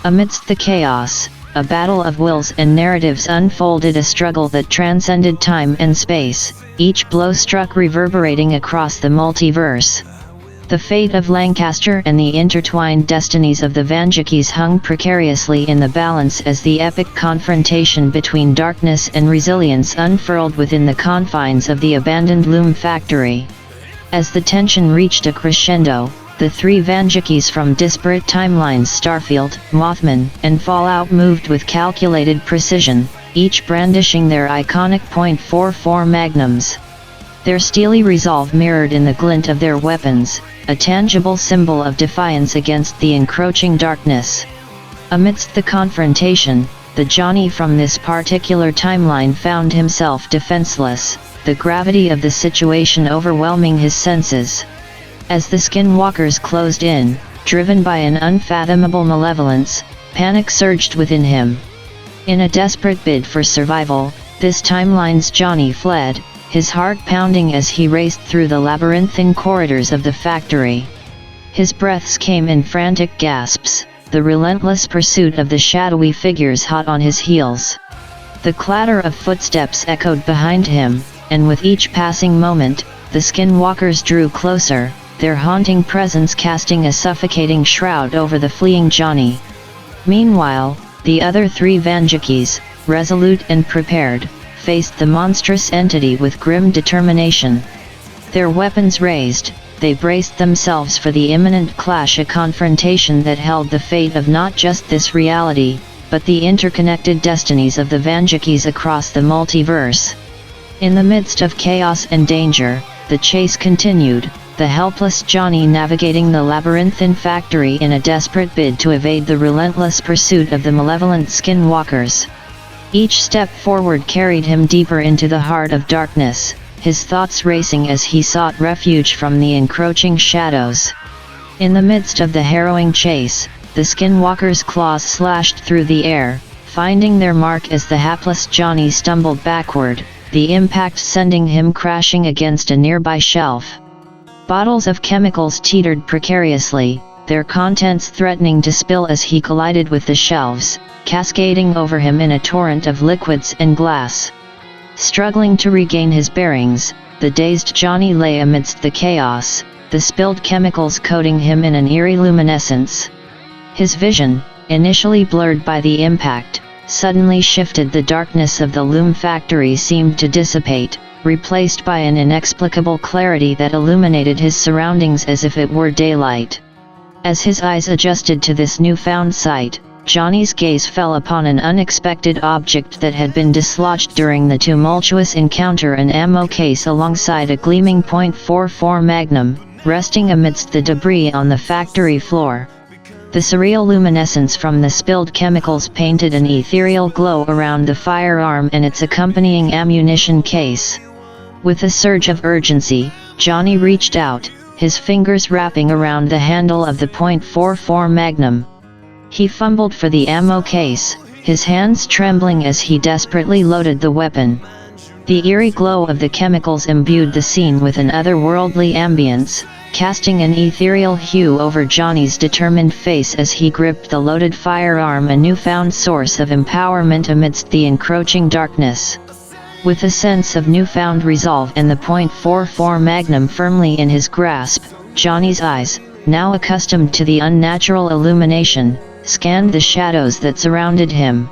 Amidst the chaos, a battle of wills and narratives unfolded, a struggle that transcended time and space, each blow struck reverberating across the multiverse. The fate of Lancaster and the intertwined destinies of the Vanjikis hung precariously in the balance as the epic confrontation between darkness and resilience unfurled within the confines of the abandoned loom factory. As the tension reached a crescendo, the three Vanjikis from disparate timelines Starfield, Mothman, and Fallout moved with calculated precision, each brandishing their iconic .44 magnums. Their steely resolve mirrored in the glint of their weapons, a tangible symbol of defiance against the encroaching darkness. Amidst the confrontation, the Johnny from this particular timeline found himself defenseless, the gravity of the situation overwhelming his senses. As the skinwalkers closed in, driven by an unfathomable malevolence, panic surged within him. In a desperate bid for survival, this timeline's Johnny fled, his heart pounding as he raced through the labyrinthine corridors of the factory. His breaths came in frantic gasps, the relentless pursuit of the shadowy figures hot on his heels. The clatter of footsteps echoed behind him, and with each passing moment, the skinwalkers drew closer, their haunting presence casting a suffocating shroud over the fleeing Johnny. Meanwhile, the other three Vanjikis, resolute and prepared, faced the monstrous entity with grim determination. Their weapons raised, they braced themselves for the imminent clash, a confrontation that held the fate of not just this reality, but the interconnected destinies of the Vanjikis across the multiverse. In the midst of chaos and danger, the chase continued, the helpless Johnny navigating the labyrinthine factory in a desperate bid to evade the relentless pursuit of the malevolent skinwalkers. Each step forward carried him deeper into the heart of darkness, his thoughts racing as he sought refuge from the encroaching shadows. In the midst of the harrowing chase, the skinwalkers' claws slashed through the air, finding their mark as the hapless Johnny stumbled backward, the impact sending him crashing against a nearby shelf. Bottles of chemicals teetered precariously, their contents threatening to spill as he collided with the shelves, cascading over him in a torrent of liquids and glass. Struggling to regain his bearings, the dazed Johnny lay amidst the chaos, the spilled chemicals coating him in an eerie luminescence. His vision, initially blurred by the impact, suddenly shifted. The darkness of the loom factory seemed to dissipate, replaced by an inexplicable clarity that illuminated his surroundings as if it were daylight. As his eyes adjusted to this newfound sight, Johnny's gaze fell upon an unexpected object that had been dislodged during the tumultuous encounter, an ammo case alongside a gleaming .44 Magnum, resting amidst the debris on the factory floor. The surreal luminescence from the spilled chemicals painted an ethereal glow around the firearm and its accompanying ammunition case. With a surge of urgency, Johnny reached out, his fingers wrapping around the handle of the .44 Magnum. He fumbled for the ammo case, his hands trembling as he desperately loaded the weapon. The eerie glow of the chemicals imbued the scene with an otherworldly ambience, casting an ethereal hue over Johnny's determined face as he gripped the loaded firearm, a newfound source of empowerment amidst the encroaching darkness. With a sense of newfound resolve and the .44 Magnum firmly in his grasp, Johnny's eyes, now accustomed to the unnatural illumination, scanned the shadows that surrounded him.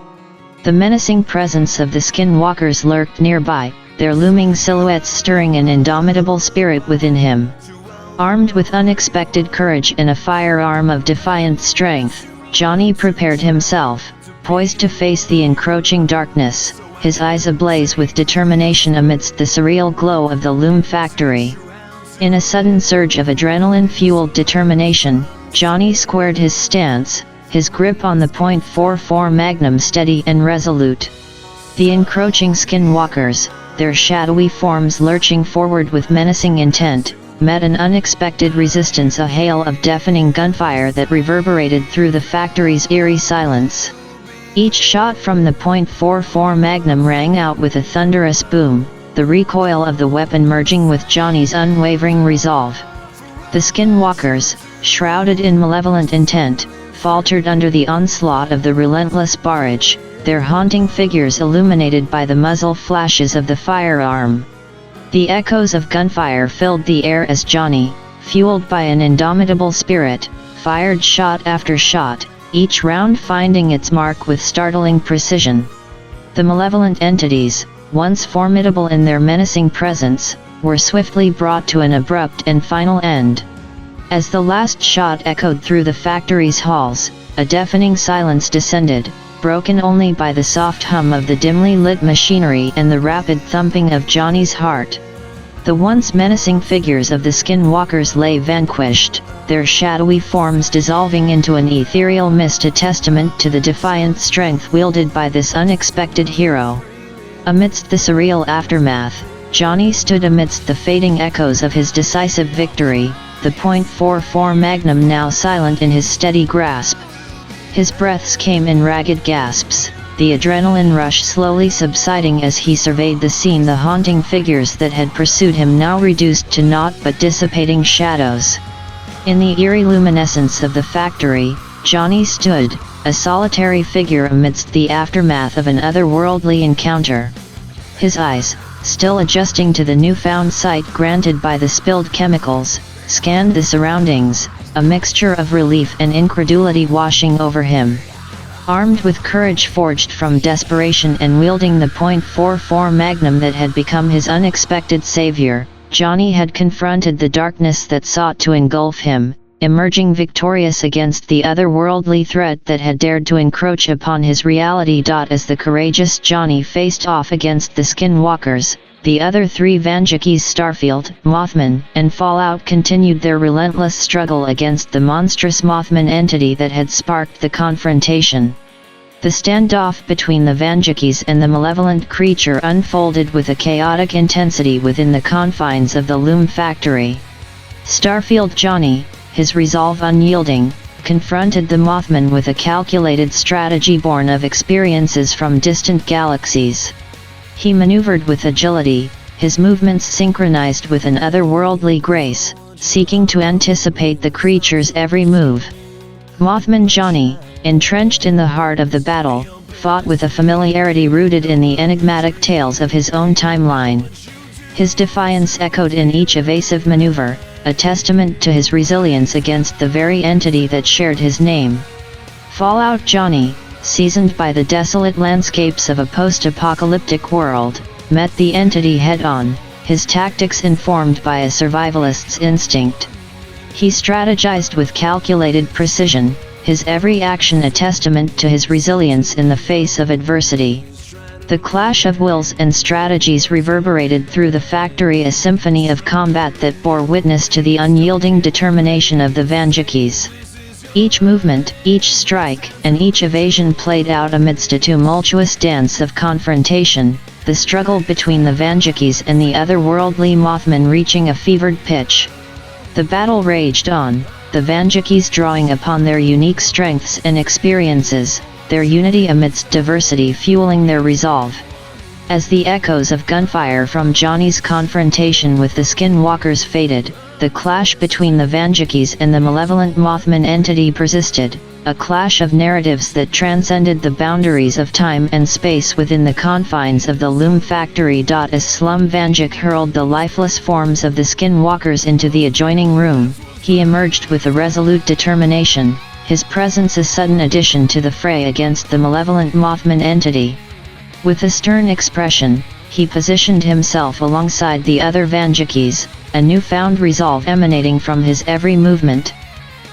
The menacing presence of the skinwalkers lurked nearby, their looming silhouettes stirring an indomitable spirit within him. Armed with unexpected courage and a firearm of defiant strength, Johnny prepared himself, poised to face the encroaching darkness, his eyes ablaze with determination amidst the surreal glow of the loom factory. In a sudden surge of adrenaline-fueled determination, Johnny squared his stance, his grip on the .44 Magnum steady and resolute. The encroaching skinwalkers, their shadowy forms lurching forward with menacing intent, met an unexpected resistance, a hail of deafening gunfire that reverberated through the factory's eerie silence. Each shot from the .44 Magnum rang out with a thunderous boom, the recoil of the weapon merging with Johnny's unwavering resolve. The skinwalkers, shrouded in malevolent intent, faltered under the onslaught of the relentless barrage, their haunting figures illuminated by the muzzle flashes of the firearm. The echoes of gunfire filled the air as Johnny, fueled by an indomitable spirit, fired shot after shot, each round finding its mark with startling precision. The malevolent entities, once formidable in their menacing presence, were swiftly brought to an abrupt and final end. As the last shot echoed through the factory's halls, a deafening silence descended, broken only by the soft hum of the dimly lit machinery and the rapid thumping of Johnny's heart. The once menacing figures of the skinwalkers lay vanquished, their shadowy forms dissolving into an ethereal mist, a testament to the defiant strength wielded by this unexpected hero. Amidst the surreal aftermath, Johnny stood amidst the fading echoes of his decisive victory, the .44 Magnum now silent in his steady grasp. His breaths came in ragged gasps, the adrenaline rush slowly subsiding as he surveyed the scene, the haunting figures that had pursued him now reduced to naught but dissipating shadows. In the eerie luminescence of the factory, Johnny stood, a solitary figure amidst the aftermath of an otherworldly encounter. His eyes, still adjusting to the newfound sight granted by the spilled chemicals, scanned the surroundings, a mixture of relief and incredulity washing over him. Armed with courage forged from desperation and wielding the .44 Magnum that had become his unexpected savior, Johnny had confronted the darkness that sought to engulf him, emerging victorious against the otherworldly threat that had dared to encroach upon his reality. As the courageous Johnny faced off against the Skinwalkers, the other three Vanjikis, Starfield, Mothman, and Fallout, continued their relentless struggle against the monstrous Mothman entity that had sparked the confrontation. The standoff between the Vanjikis and the malevolent creature unfolded with a chaotic intensity within the confines of the loom factory. Starfield Johnny, his resolve unyielding, confronted the Mothman with a calculated strategy born of experiences from distant galaxies. He maneuvered with agility, his movements synchronized with an otherworldly grace, seeking to anticipate the creature's every move. Mothman Johnny, entrenched in the heart of the battle, fought with a familiarity rooted in the enigmatic tales of his own timeline. His defiance echoed in each evasive maneuver, a testament to his resilience against the very entity that shared his name. Fallout Johnny, seasoned by the desolate landscapes of a post-apocalyptic world, met the entity head-on, his tactics informed by a survivalist's instinct. He strategized with calculated precision, his every action a testament to his resilience in the face of adversity. The clash of wills and strategies reverberated through the factory, a symphony of combat that bore witness to the unyielding determination of the Vanjikis. Each movement, each strike, and each evasion played out amidst a tumultuous dance of confrontation, the struggle between the Vanjikis and the otherworldly Mothman reaching a fevered pitch. The battle raged on, the Vanjikis drawing upon their unique strengths and experiences, their unity amidst diversity fueling their resolve. As the echoes of gunfire from Johnny's confrontation with the Skinwalkers faded, the clash between the Vanjikis and the malevolent Mothman entity persisted, a clash of narratives that transcended the boundaries of time and space within the confines of the loom factory. As Slum Vanjik hurled the lifeless forms of the Skinwalkers into the adjoining room, he emerged with a resolute determination, his presence a sudden addition to the fray against the malevolent Mothman entity. With a stern expression, he positioned himself alongside the other Vanjikis, a newfound resolve emanating from his every movement.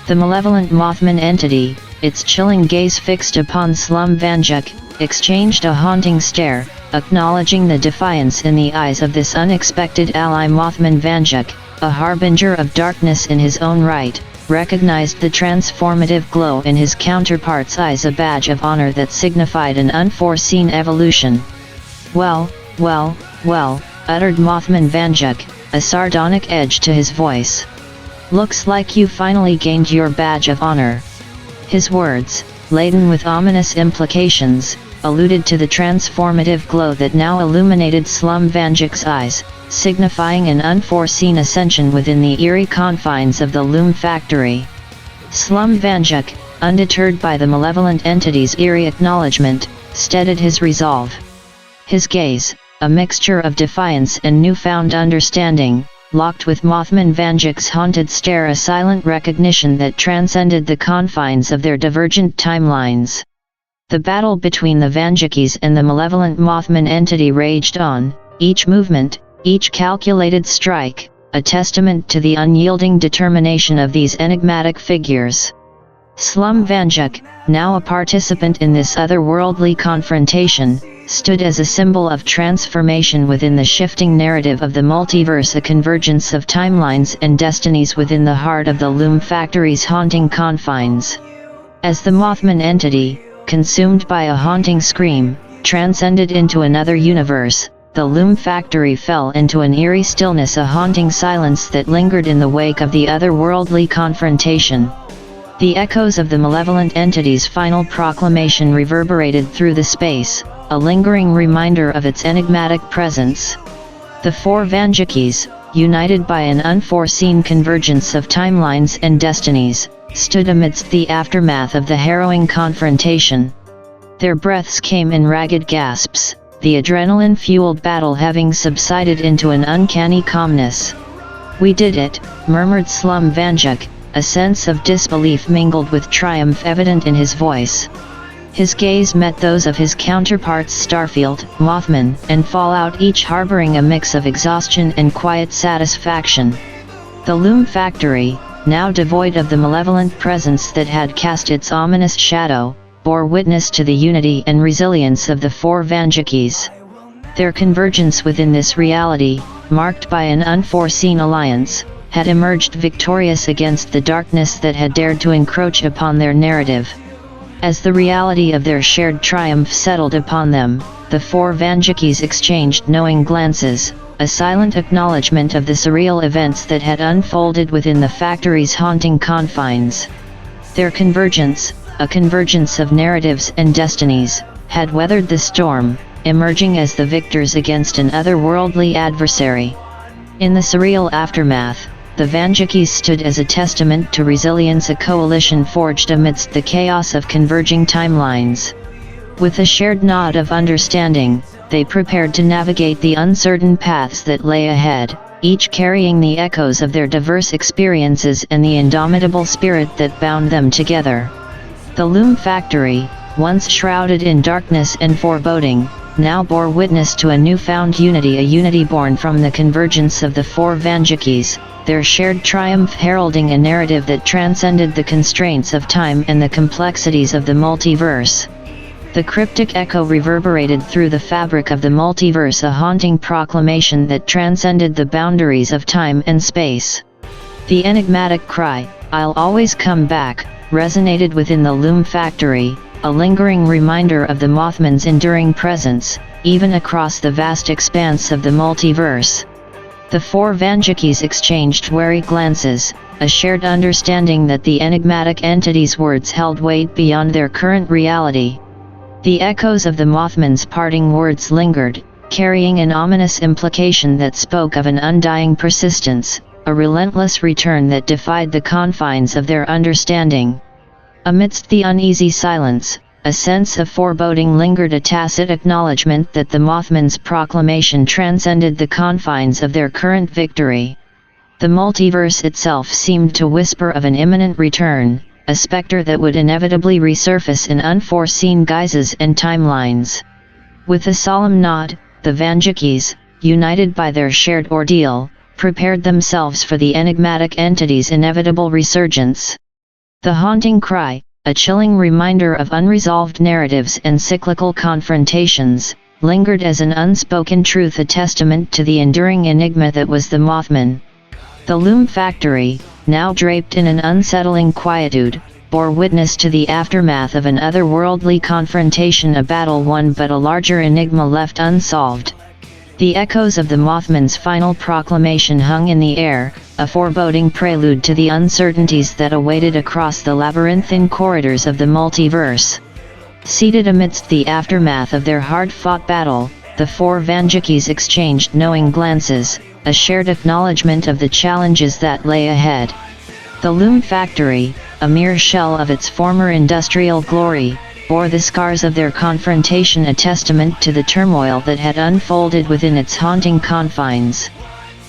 The malevolent Mothman entity, its chilling gaze fixed upon Slum Vanjik, exchanged a haunting stare, acknowledging the defiance in the eyes of this unexpected ally. Mothman Vanjik, a harbinger of darkness in his own right, recognized the transformative glow in his counterpart's eyes, a badge of honor that signified an unforeseen evolution. Well, uttered Mothman Vanjik, a sardonic edge to his voice. Looks like you finally gained your badge of honor. His words, laden with ominous implications, alluded to the transformative glow that now illuminated Slum Vanjik's eyes, signifying an unforeseen ascension within the eerie confines of the loom factory. Slum Vanjik, undeterred by the malevolent entity's eerie acknowledgement, steadied his resolve. His gaze, a mixture of defiance and newfound understanding, locked with Mothman Vanjak's haunted stare, a silent recognition that transcended the confines of their divergent timelines. The battle between the Vanjakis and the malevolent Mothman entity raged on, each movement, each calculated strike, a testament to the unyielding determination of these enigmatic figures. Slum Vanjak, now a participant in this otherworldly confrontation, stood as a symbol of transformation within the shifting narrative of the multiverse, a convergence of timelines and destinies within the heart of the Loom Factory's haunting confines. As the Mothman entity, consumed by a haunting scream, transcended into another universe, the Loom Factory fell into an eerie stillness, a haunting silence that lingered in the wake of the otherworldly confrontation. The echoes of the malevolent entity's final proclamation reverberated through the space, a lingering reminder of its enigmatic presence. The four Vanjakis, united by an unforeseen convergence of timelines and destinies, stood amidst the aftermath of the harrowing confrontation. Their breaths came in ragged gasps, the adrenaline-fueled battle having subsided into an uncanny calmness. "We did it," murmured Slum Vanjak, a sense of disbelief mingled with triumph evident in his voice. His gaze met those of his counterparts Starfield, Mothman, and Fallout, each harboring a mix of exhaustion and quiet satisfaction. The Loom Factory, now devoid of the malevolent presence that had cast its ominous shadow, bore witness to the unity and resilience of the four Vanjakis. Their convergence within this reality, marked by an unforeseen alliance, had emerged victorious against the darkness that had dared to encroach upon their narrative. As the reality of their shared triumph settled upon them, the four Vanjakis exchanged knowing glances, a silent acknowledgement of the surreal events that had unfolded within the factory's haunting confines. Their convergence, a convergence of narratives and destinies, had weathered the storm, emerging as the victors against an otherworldly adversary. In the surreal aftermath, the Vanjakis stood as a testament to resilience, a coalition forged amidst the chaos of converging timelines. With a shared nod of understanding, they prepared to navigate the uncertain paths that lay ahead, each carrying the echoes of their diverse experiences and the indomitable spirit that bound them together. The Loom Factory, once shrouded in darkness and foreboding, now bore witness to a newfound unity, a unity born from the convergence of the four Vanjakis, their shared triumph heralding a narrative that transcended the constraints of time and the complexities of the multiverse. The cryptic echo reverberated through the fabric of the multiverse, a haunting proclamation that transcended the boundaries of time and space. The enigmatic cry, "I'll always come back," resonated within the Loom Factory, a lingering reminder of the Mothman's enduring presence, even across the vast expanse of the multiverse. The four Vanjakis exchanged wary glances, a shared understanding that the enigmatic entity's words held weight beyond their current reality. The echoes of the Mothman's parting words lingered, carrying an ominous implication that spoke of an undying persistence, a relentless return that defied the confines of their understanding. Amidst the uneasy silence, a sense of foreboding lingered, a tacit acknowledgement that the Mothman's proclamation transcended the confines of their current victory. The multiverse itself seemed to whisper of an imminent return, a specter that would inevitably resurface in unforeseen guises and timelines. With a solemn nod, the Vanjakis, united by their shared ordeal, prepared themselves for the enigmatic entity's inevitable resurgence. The haunting cry, a chilling reminder of unresolved narratives and cyclical confrontations, lingered as an unspoken truth, a testament to the enduring enigma that was the Mothman. The Loom Factory, now draped in an unsettling quietude, bore witness to the aftermath of an otherworldly confrontation, a battle won but a larger enigma left unsolved. The echoes of the Mothman's final proclamation hung in the air, a foreboding prelude to the uncertainties that awaited across the labyrinthine corridors of the multiverse. Seated amidst the aftermath of their hard-fought battle, the four Vanjakis exchanged knowing glances, a shared acknowledgement of the challenges that lay ahead. The Loom Factory, a mere shell of its former industrial glory, bore the scars of their confrontation, a testament to the turmoil that had unfolded within its haunting confines.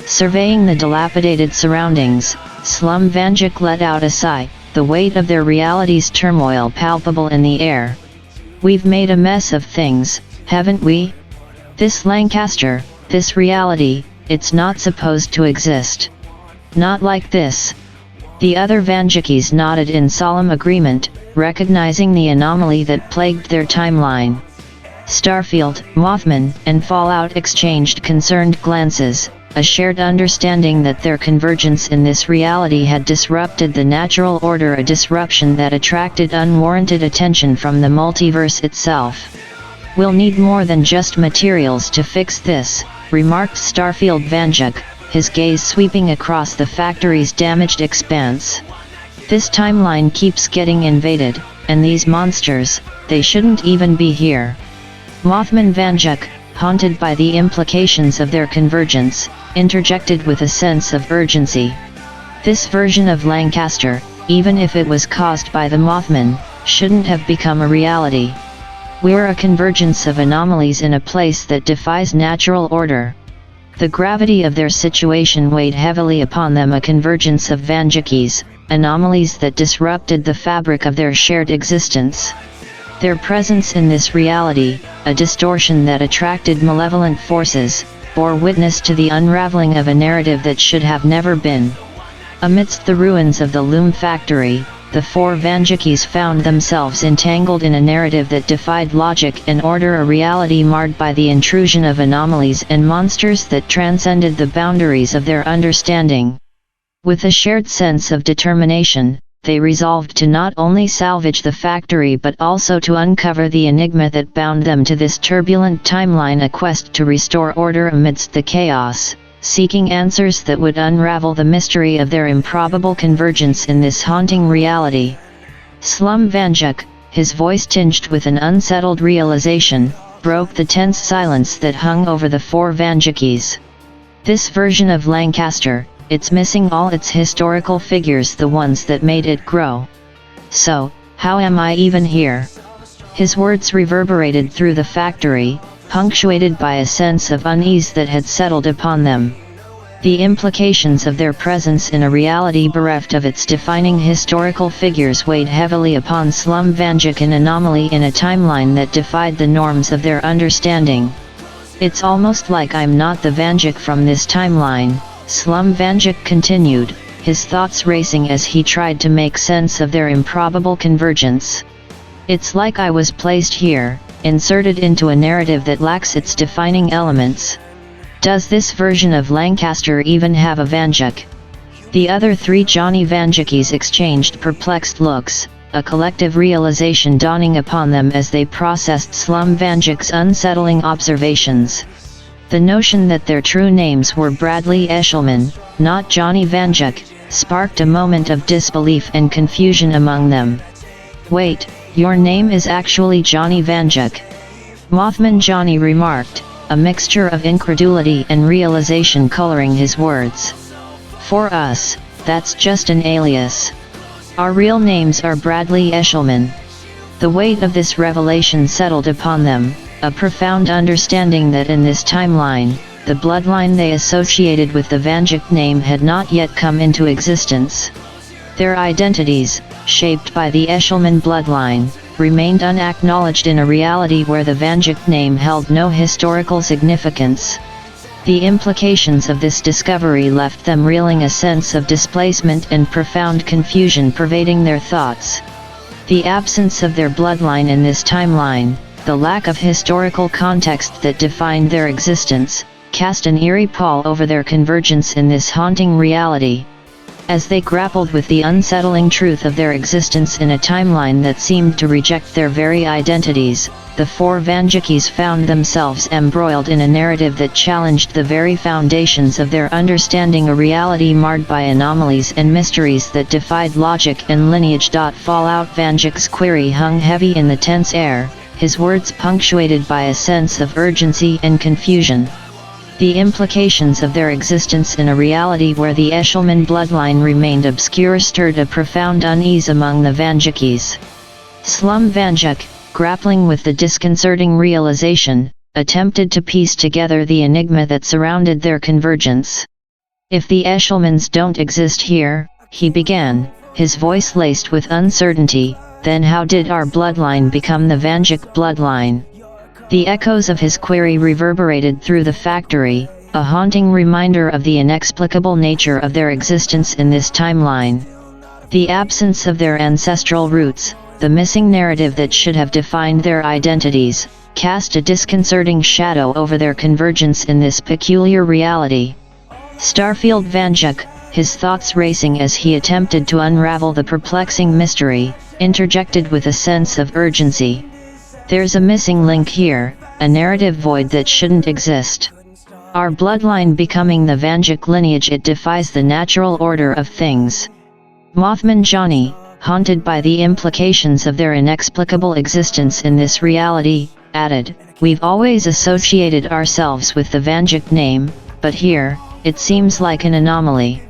Surveying the dilapidated surroundings, Slum Vanjik let out a sigh, the weight of their reality's turmoil palpable in the air. "We've made a mess of things, haven't we? This Lancaster, this reality, it's not supposed to exist. Not like this." The other Vanjikis nodded in solemn agreement, recognizing the anomaly that plagued their timeline. Starfield, Mothman, and Fallout exchanged concerned glances, a shared understanding that their convergence in this reality had disrupted the natural order, a disruption that attracted unwarranted attention from the multiverse itself. "We'll need more than just materials to fix this," remarked Starfield Vanjik, his gaze sweeping across the factory's damaged expanse. "This timeline keeps getting invaded, and these monsters, they shouldn't even be here." Mothman Vanjik, haunted by the implications of their convergence, interjected with a sense of urgency. "This version of Lancaster, even if it was caused by the Mothman, shouldn't have become a reality. We're a convergence of anomalies in a place that defies natural order." The gravity of their situation weighed heavily upon them, a convergence of Vanjikis, anomalies that disrupted the fabric of their shared existence. Their presence in this reality, a distortion that attracted malevolent forces, bore witness to the unraveling of a narrative that should have never been. Amidst the ruins of the loom factory, the four Vanjikis found themselves entangled in a narrative that defied logic and order, a reality marred by the intrusion of anomalies and monsters that transcended the boundaries of their understanding. With a shared sense of determination, they resolved to not only salvage the factory but also to uncover the enigma that bound them to this turbulent timeline, a quest to restore order amidst the chaos, seeking answers that would unravel the mystery of their improbable convergence in this haunting reality. Slum Vanjik, his voice tinged with an unsettled realization, broke the tense silence that hung over the four Vanjikis. "This version of Lancaster, it's missing all its historical figures, the ones that made it grow. So, how am I even here?" His words reverberated through the factory, punctuated by a sense of unease that had settled upon them. The implications of their presence in a reality bereft of its defining historical figures weighed heavily upon Slum Vanjik, an anomaly in a timeline that defied the norms of their understanding. "It's almost like I'm not the Vanjik from this timeline," Slum Vanjik continued, his thoughts racing as he tried to make sense of their improbable convergence. "It's like I was placed here, inserted into a narrative that lacks its defining elements. Does this version of Lancaster even have a Vanjik?" The other three Johnny Vanjikis exchanged perplexed looks, a collective realization dawning upon them as they processed Slum Vanjik's unsettling observations. The notion that their true names were Bradley Eshelman, not Johnny Vanjik, sparked a moment of disbelief and confusion among them. "Wait, your name is actually Johnny Vanjik?" Mothman Johnny remarked, a mixture of incredulity and realization coloring his words. "For us, that's just an alias. Our real names are Bradley Eshelman." The weight of this revelation settled upon them, a profound understanding that in this timeline, the bloodline they associated with the Vanjik name had not yet come into existence. Their identities, shaped by the Eshelman bloodline, remained unacknowledged in a reality where the Vanjik name held no historical significance. The implications of this discovery left them reeling, a sense of displacement and profound confusion pervading their thoughts. The absence of their bloodline in this timeline, the lack of historical context that defined their existence, cast an eerie pall over their convergence in this haunting reality. As they grappled with the unsettling truth of their existence in a timeline that seemed to reject their very identities, the four Vanjikis found themselves embroiled in a narrative that challenged the very foundations of their understanding, a reality marred by anomalies and mysteries that defied logic and lineage. Fallout Vanjik's query hung heavy in the tense air, his words punctuated by a sense of urgency and confusion. The implications of their existence in a reality where the Eshelman bloodline remained obscure stirred a profound unease among the Vanjikis. Slum Vanjik, grappling with the disconcerting realization, attempted to piece together the enigma that surrounded their convergence. If the Eshelmans don't exist here, he began, his voice laced with uncertainty, then how did our bloodline become the Vanjik bloodline? The echoes of his query reverberated through the factory, a haunting reminder of the inexplicable nature of their existence in this timeline. The absence of their ancestral roots, the missing narrative that should have defined their identities, cast a disconcerting shadow over their convergence in this peculiar reality. Starfield Vanjik, his thoughts racing as he attempted to unravel the perplexing mystery, interjected with a sense of urgency. There's a missing link here, a narrative void that shouldn't exist. Our bloodline becoming the Vanjik lineage, it defies the natural order of things. Mothman Johnny, haunted by the implications of their inexplicable existence in this reality, added, "We've always associated ourselves with the Vanjik name, but here, it seems like an anomaly.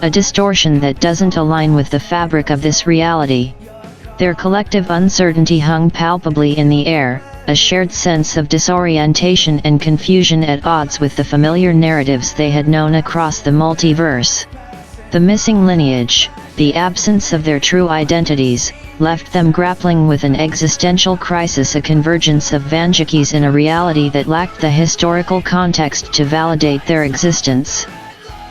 A distortion that doesn't align with the fabric of this reality." Their collective uncertainty hung palpably in the air, a shared sense of disorientation and confusion at odds with the familiar narratives they had known across the multiverse. The missing lineage, the absence of their true identities, left them grappling with an existential crisis, a convergence of Vanjikis in a reality that lacked the historical context to validate their existence.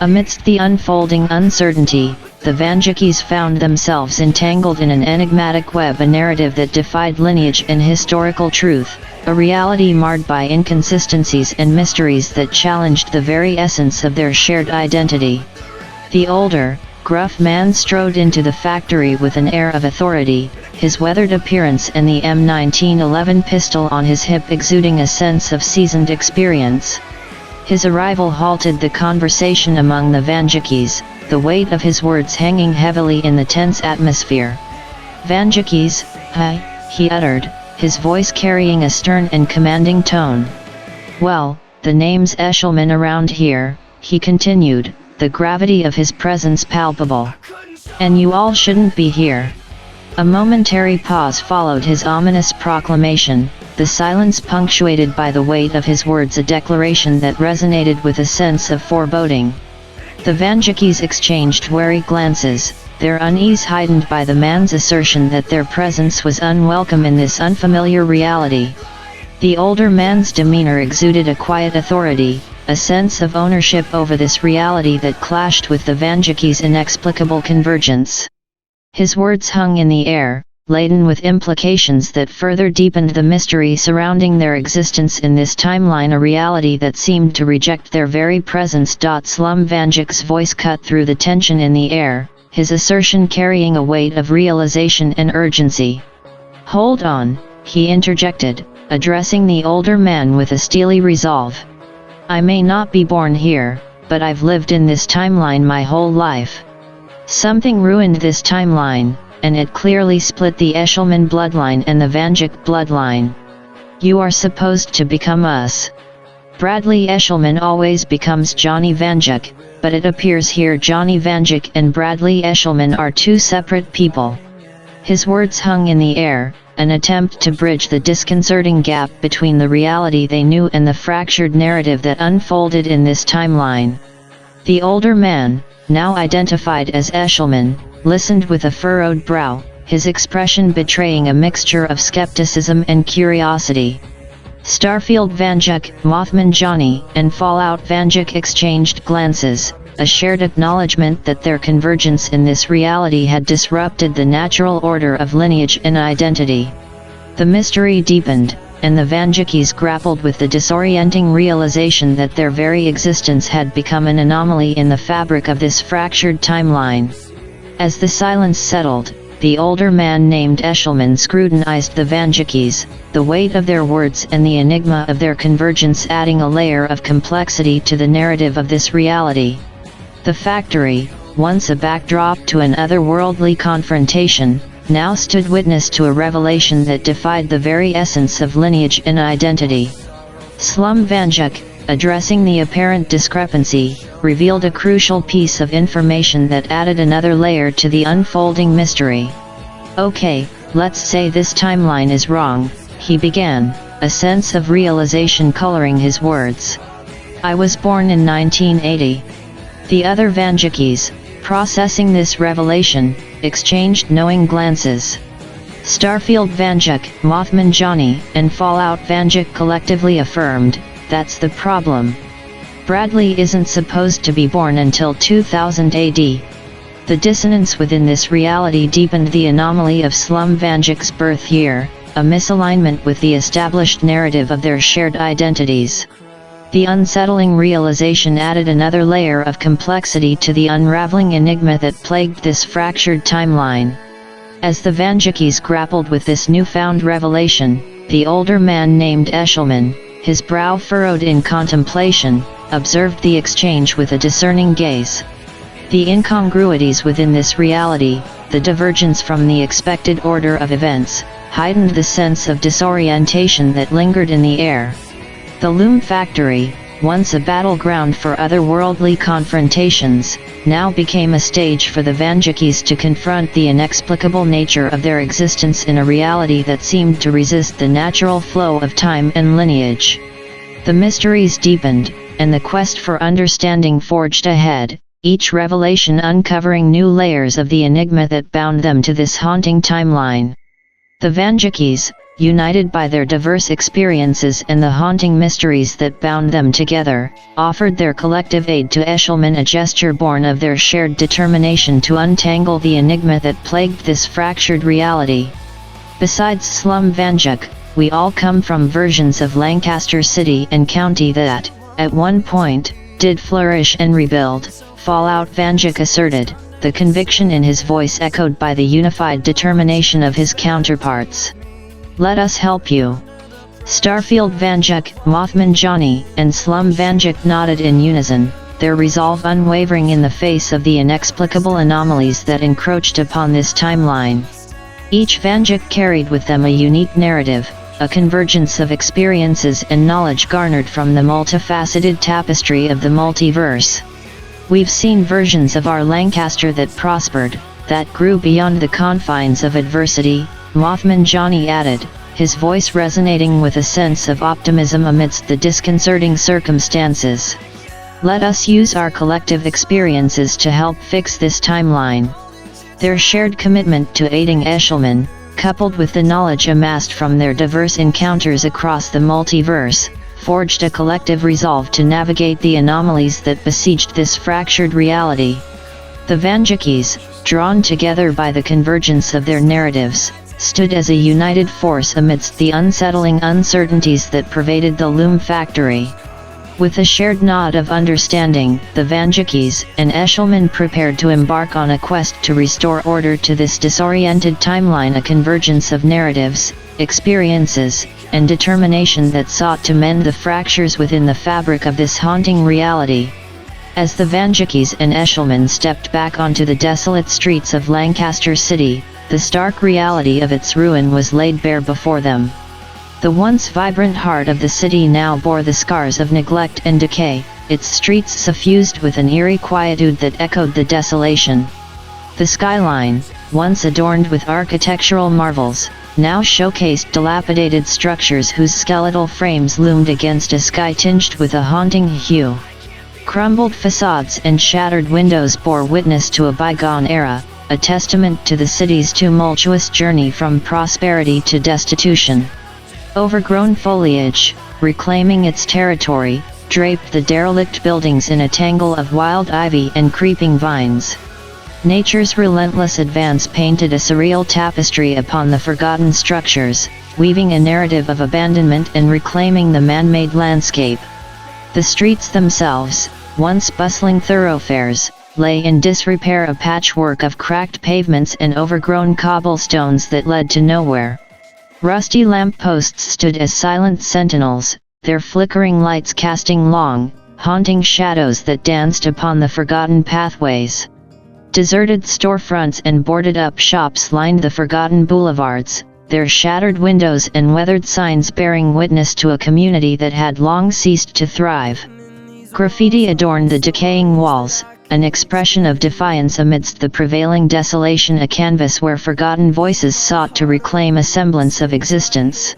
Amidst the unfolding uncertainty, the Vanjikis found themselves entangled in an enigmatic web, a narrative that defied lineage and historical truth, a reality marred by inconsistencies and mysteries that challenged the very essence of their shared identity. The older, gruff man strode into the factory with an air of authority, his weathered appearance and the M1911 pistol on his hip exuding a sense of seasoned experience. His arrival halted the conversation among the Vanjikis, the weight of his words hanging heavily in the tense atmosphere. "Vanjikis, hi," he uttered, his voice carrying a stern and commanding tone. "Well, the name's Eshelman around here," he continued, the gravity of his presence palpable. "And you all shouldn't be here." A momentary pause followed his ominous proclamation, the silence punctuated by the weight of his words, a declaration that resonated with a sense of foreboding. The Vanjikis exchanged wary glances, their unease heightened by the man's assertion that their presence was unwelcome in this unfamiliar reality. The older man's demeanor exuded a quiet authority, a sense of ownership over this reality that clashed with the Vanjikis' inexplicable convergence. His words hung in the air, laden with implications that further deepened the mystery surrounding their existence in this timeline, a reality that seemed to reject their very presence. Slum Vanjik's voice cut through the tension in the air, his assertion carrying a weight of realization and urgency. "Hold on," he interjected, addressing the older man with a steely resolve. "I may not be born here, but I've lived in this timeline my whole life. Something ruined this timeline, and it clearly split the Eshelman bloodline and the Vanjik bloodline. You are supposed to become us. Bradley Eshelman always becomes Johnny Vanjik, but it appears here Johnny Vanjik and Bradley Eshelman are two separate people." His words hung in the air, an attempt to bridge the disconcerting gap between the reality they knew and the fractured narrative that unfolded in this timeline. The older man, now identified as Eshelman, listened with a furrowed brow, his expression betraying a mixture of skepticism and curiosity. Starfield Vanjik, Mothman Johnny, and Fallout Vanjik exchanged glances, a shared acknowledgement that their convergence in this reality had disrupted the natural order of lineage and identity. The mystery deepened, and the Vanjikis grappled with the disorienting realization that their very existence had become an anomaly in the fabric of this fractured timeline. As the silence settled, the older man named Eshelman scrutinized the Vanjikis, the weight of their words and the enigma of their convergence adding a layer of complexity to the narrative of this reality. The factory, once a backdrop to an otherworldly confrontation, now stood witness to a revelation that defied the very essence of lineage and identity. Slum Vanjik, addressing the apparent discrepancy, revealed a crucial piece of information that added another layer to the unfolding mystery. "Okay, let's say this timeline is wrong," he began, a sense of realization coloring his words. "I was born in 1980. The other Vanjikis, processing this revelation, exchanged knowing glances. Starfield Vanjik, Mothman Johnny, and Fallout Vanjik collectively affirmed, "That's the problem. Bradley isn't supposed to be born until 2000 AD. The dissonance within this reality deepened the anomaly of Slum Vanjik's birth year, a misalignment with the established narrative of their shared identities. The unsettling realization added another layer of complexity to the unraveling enigma that plagued this fractured timeline. As the Vanjikis grappled with this newfound revelation, the older man named Eshelman, his brow furrowed in contemplation, observed the exchange with a discerning gaze. The incongruities within this reality, the divergence from the expected order of events, heightened the sense of disorientation that lingered in the air. The Loom Factory, once a battleground for otherworldly confrontations, now became a stage for the Vanjikis to confront the inexplicable nature of their existence in a reality that seemed to resist the natural flow of time and lineage. The mysteries deepened, and the quest for understanding forged ahead, each revelation uncovering new layers of the enigma that bound them to this haunting timeline. The Vanjikis, united by their diverse experiences and the haunting mysteries that bound them together, offered their collective aid to Eshelman, a gesture born of their shared determination to untangle the enigma that plagued this fractured reality. Besides Slum Vanjik, we all come from versions of Lancaster City and County that, at one point, did flourish and rebuild, Fallout Vanjik asserted, the conviction in his voice echoed by the unified determination of his counterparts. "Let us help you." Starfield Vanjik, Mothman Johnny, and Slum Vanjik nodded in unison, their resolve unwavering in the face of the inexplicable anomalies that encroached upon this timeline. Each Vanjik carried with them a unique narrative, a convergence of experiences and knowledge garnered from the multifaceted tapestry of the multiverse. We've seen versions of our Lancaster that prospered, that grew beyond the confines of adversity, Mothman Johnny added, his voice resonating with a sense of optimism amidst the disconcerting circumstances. Let us use our collective experiences to help fix this timeline. Their shared commitment to aiding Eshelman, coupled with the knowledge amassed from their diverse encounters across the multiverse, forged a collective resolve to navigate the anomalies that besieged this fractured reality. The Vanjikis, drawn together by the convergence of their narratives, stood as a united force amidst the unsettling uncertainties that pervaded the Loom Factory. With a shared nod of understanding, the Vanjikis and Eshelman prepared to embark on a quest to restore order to this disoriented timeline, a convergence of narratives, experiences, and determination that sought to mend the fractures within the fabric of this haunting reality. As the Vanjikis and Eshelman stepped back onto the desolate streets of Lancaster City, the stark reality of its ruin was laid bare before them. The once vibrant heart of the city now bore the scars of neglect and decay, its streets suffused with an eerie quietude that echoed the desolation. The skyline, once adorned with architectural marvels, now showcased dilapidated structures whose skeletal frames loomed against a sky tinged with a haunting hue. Crumbled facades and shattered windows bore witness to a bygone era, a testament to the city's tumultuous journey from prosperity to destitution. Overgrown foliage, reclaiming its territory, draped the derelict buildings in a tangle of wild ivy and creeping vines. Nature's relentless advance painted a surreal tapestry upon the forgotten structures, weaving a narrative of abandonment and reclaiming the man-made landscape. The streets themselves, once bustling thoroughfares, lay in disrepair, a patchwork of cracked pavements and overgrown cobblestones that led to nowhere. Rusty lampposts stood as silent sentinels, their flickering lights casting long, haunting shadows that danced upon the forgotten pathways. Deserted storefronts and boarded-up shops lined the forgotten boulevards, their shattered windows and weathered signs bearing witness to a community that had long ceased to thrive. Graffiti adorned the decaying walls, an expression of defiance amidst the prevailing desolation, a canvas where forgotten voices sought to reclaim a semblance of existence.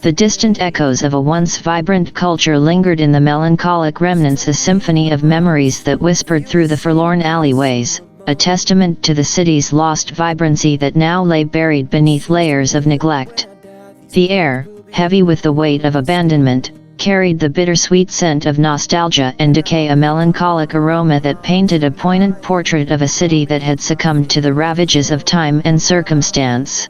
The distant echoes of a once vibrant culture lingered in the melancholic remnants, a symphony of memories that whispered through the forlorn alleyways, a testament to the city's lost vibrancy that now lay buried beneath layers of neglect. The air, heavy with the weight of abandonment, carried the bittersweet scent of nostalgia and decay, a melancholic aroma that painted a poignant portrait of a city that had succumbed to the ravages of time and circumstance.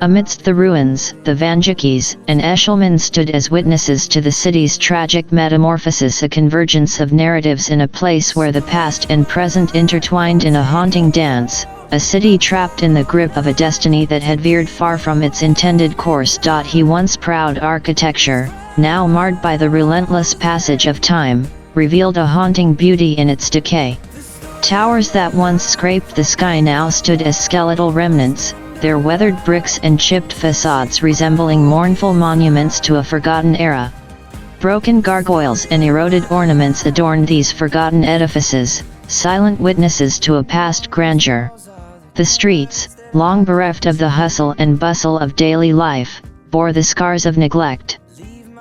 Amidst the ruins, the Vanjikis and Eshelman stood as witnesses to the city's tragic metamorphosis, a convergence of narratives in a place where the past and present intertwined in a haunting dance, a city trapped in the grip of a destiny that had veered far from its intended course. He once proud architecture, now marred by the relentless passage of time, revealed a haunting beauty in its decay. Towers that once scraped the sky now stood as skeletal remnants, their weathered bricks and chipped facades resembling mournful monuments to a forgotten era. Broken gargoyles and eroded ornaments adorned these forgotten edifices, silent witnesses to a past grandeur. The streets, long bereft of the hustle and bustle of daily life, bore the scars of neglect.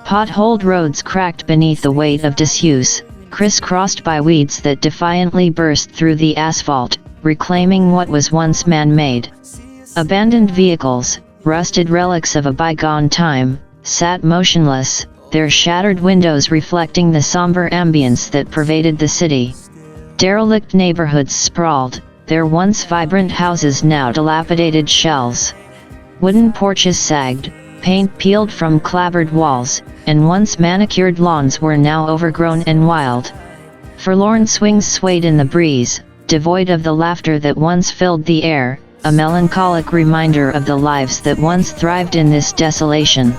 Potholed roads cracked beneath the weight of disuse, crisscrossed by weeds that defiantly burst through the asphalt, reclaiming what was once man-made. Abandoned vehicles, rusted relics of a bygone time, sat motionless, their shattered windows reflecting the somber ambience that pervaded the city. Derelict neighborhoods sprawled, their once vibrant houses now dilapidated shells. Wooden porches sagged, paint peeled from clapboard walls, and once manicured lawns were now overgrown and wild. Forlorn swings swayed in the breeze, devoid of the laughter that once filled the air, a melancholic reminder of the lives that once thrived in this desolation.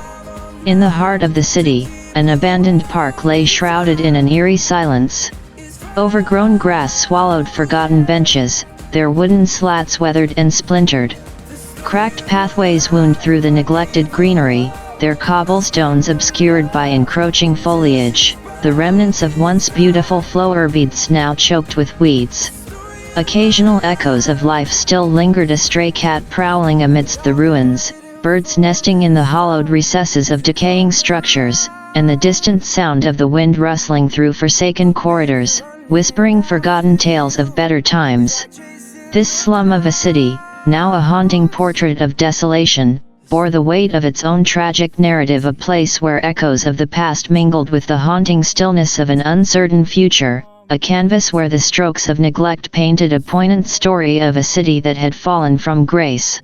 In the heart of the city, an abandoned park lay shrouded in an eerie silence. Overgrown grass swallowed forgotten benches, their wooden slats weathered and splintered. Cracked pathways wound through the neglected greenery, their cobblestones obscured by encroaching foliage, the remnants of once beautiful flower beds now choked with weeds. Occasional echoes of life still lingered, a stray cat prowling amidst the ruins, birds nesting in the hollowed recesses of decaying structures, and the distant sound of the wind rustling through forsaken corridors, whispering forgotten tales of better times. This slum of a city, now a haunting portrait of desolation, bore the weight of its own tragic narrative, a place where echoes of the past mingled with the haunting stillness of an uncertain future, a canvas where the strokes of neglect painted a poignant story of a city that had fallen from grace.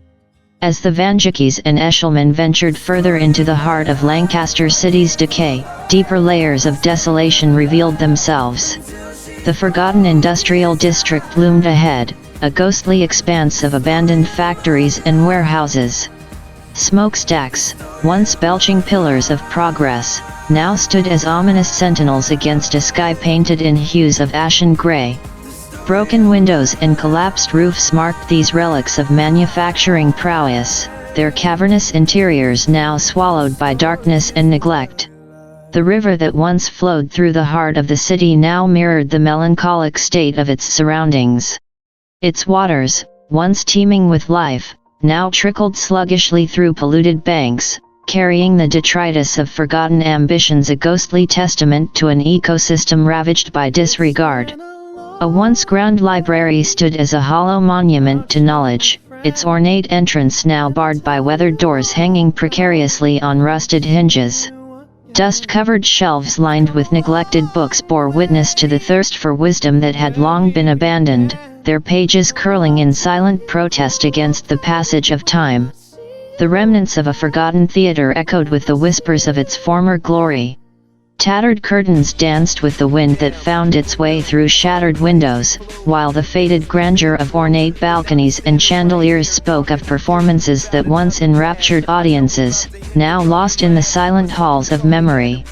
As the Vanjikis and Eshelman ventured further into the heart of Lancaster City's decay, deeper layers of desolation revealed themselves. The forgotten industrial district loomed ahead, a ghostly expanse of abandoned factories and warehouses. Smokestacks, once belching pillars of progress, now stood as ominous sentinels against a sky painted in hues of ashen gray. Broken windows and collapsed roofs marked these relics of manufacturing prowess, their cavernous interiors now swallowed by darkness and neglect. The river that once flowed through the heart of the city now mirrored the melancholic state of its surroundings. Its waters, once teeming with life, now trickled sluggishly through polluted banks, carrying the detritus of forgotten ambitions, a ghostly testament to an ecosystem ravaged by disregard. A once grand library stood as a hollow monument to knowledge, its ornate entrance now barred by weathered doors hanging precariously on rusted hinges. Dust-covered shelves lined with neglected books bore witness to the thirst for wisdom that had long been abandoned, their pages curling in silent protest against the passage of time. The remnants of a forgotten theater echoed with the whispers of its former glory. Tattered curtains danced with the wind that found its way through shattered windows, while the faded grandeur of ornate balconies and chandeliers spoke of performances that once enraptured audiences, now lost in the silent halls of memory.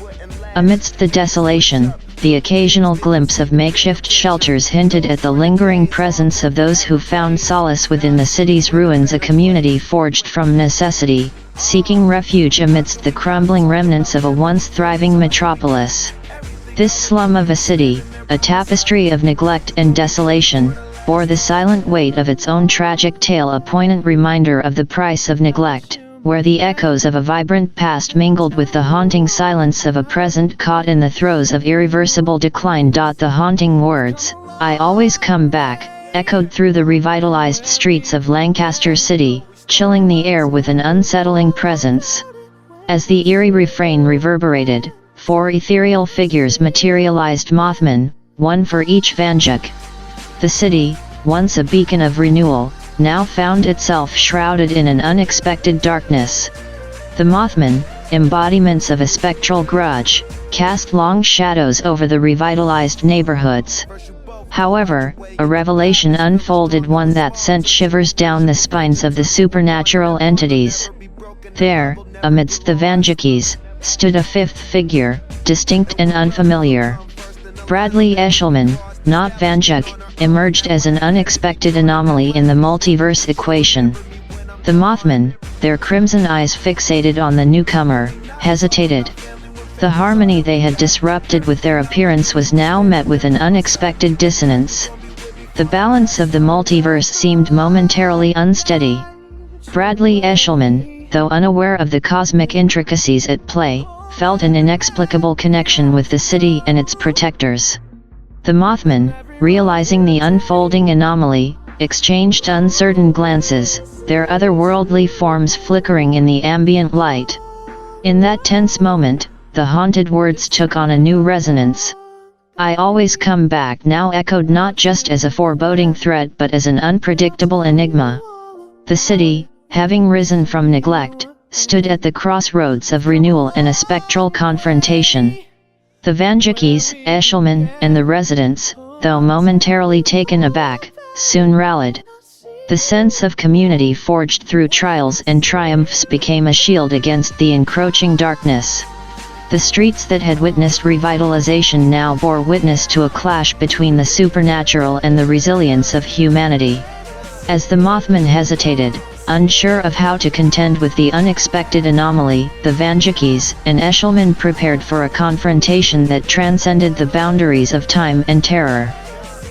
Amidst the desolation, the occasional glimpse of makeshift shelters hinted at the lingering presence of those who found solace within the city's ruins, a community forged from necessity, seeking refuge amidst the crumbling remnants of a once thriving metropolis. This slum of a city, a tapestry of neglect and desolation, bore the silent weight of its own tragic tale, a poignant reminder of the price of neglect, where the echoes of a vibrant past mingled with the haunting silence of a present caught in the throes of irreversible decline. The haunting words, "I always come back," echoed through the revitalized streets of Lancaster City, chilling the air with an unsettling presence. As the eerie refrain reverberated, 4 ethereal figures materialized, Mothman, one for each Vanjuk. The city, once a beacon of renewal, now found itself shrouded in an unexpected darkness. The Mothman, embodiments of a spectral grudge, cast long shadows over the revitalized neighborhoods. However, a revelation unfolded, one that sent shivers down the spines of the supernatural entities. There, amidst the Vanjukis, stood a 5th figure, distinct and unfamiliar. Bradley Eshelman, not Vanjuk, emerged as an unexpected anomaly in the multiverse equation. The Mothman, their crimson eyes fixated on the newcomer, hesitated. The harmony they had disrupted with their appearance was now met with an unexpected dissonance. The balance of the multiverse seemed momentarily unsteady. Bradley Eshelman, though unaware of the cosmic intricacies at play, felt an inexplicable connection with the city and its protectors. The Mothman, realizing the unfolding anomaly, exchanged uncertain glances, their otherworldly forms flickering in the ambient light. In that tense moment, the haunted words took on a new resonance. "I always come back" now echoed not just as a foreboding threat but as an unpredictable enigma. The city, having risen from neglect, stood at the crossroads of renewal and a spectral confrontation. The Vanjukis, Eshelman, and the residents, though momentarily taken aback, soon rallied. The sense of community forged through trials and triumphs became a shield against the encroaching darkness. The streets that had witnessed revitalization now bore witness to a clash between the supernatural and the resilience of humanity. As the Mothman hesitated, unsure of how to contend with the unexpected anomaly, the Vanjukis and Eshelman prepared for a confrontation that transcended the boundaries of time and terror.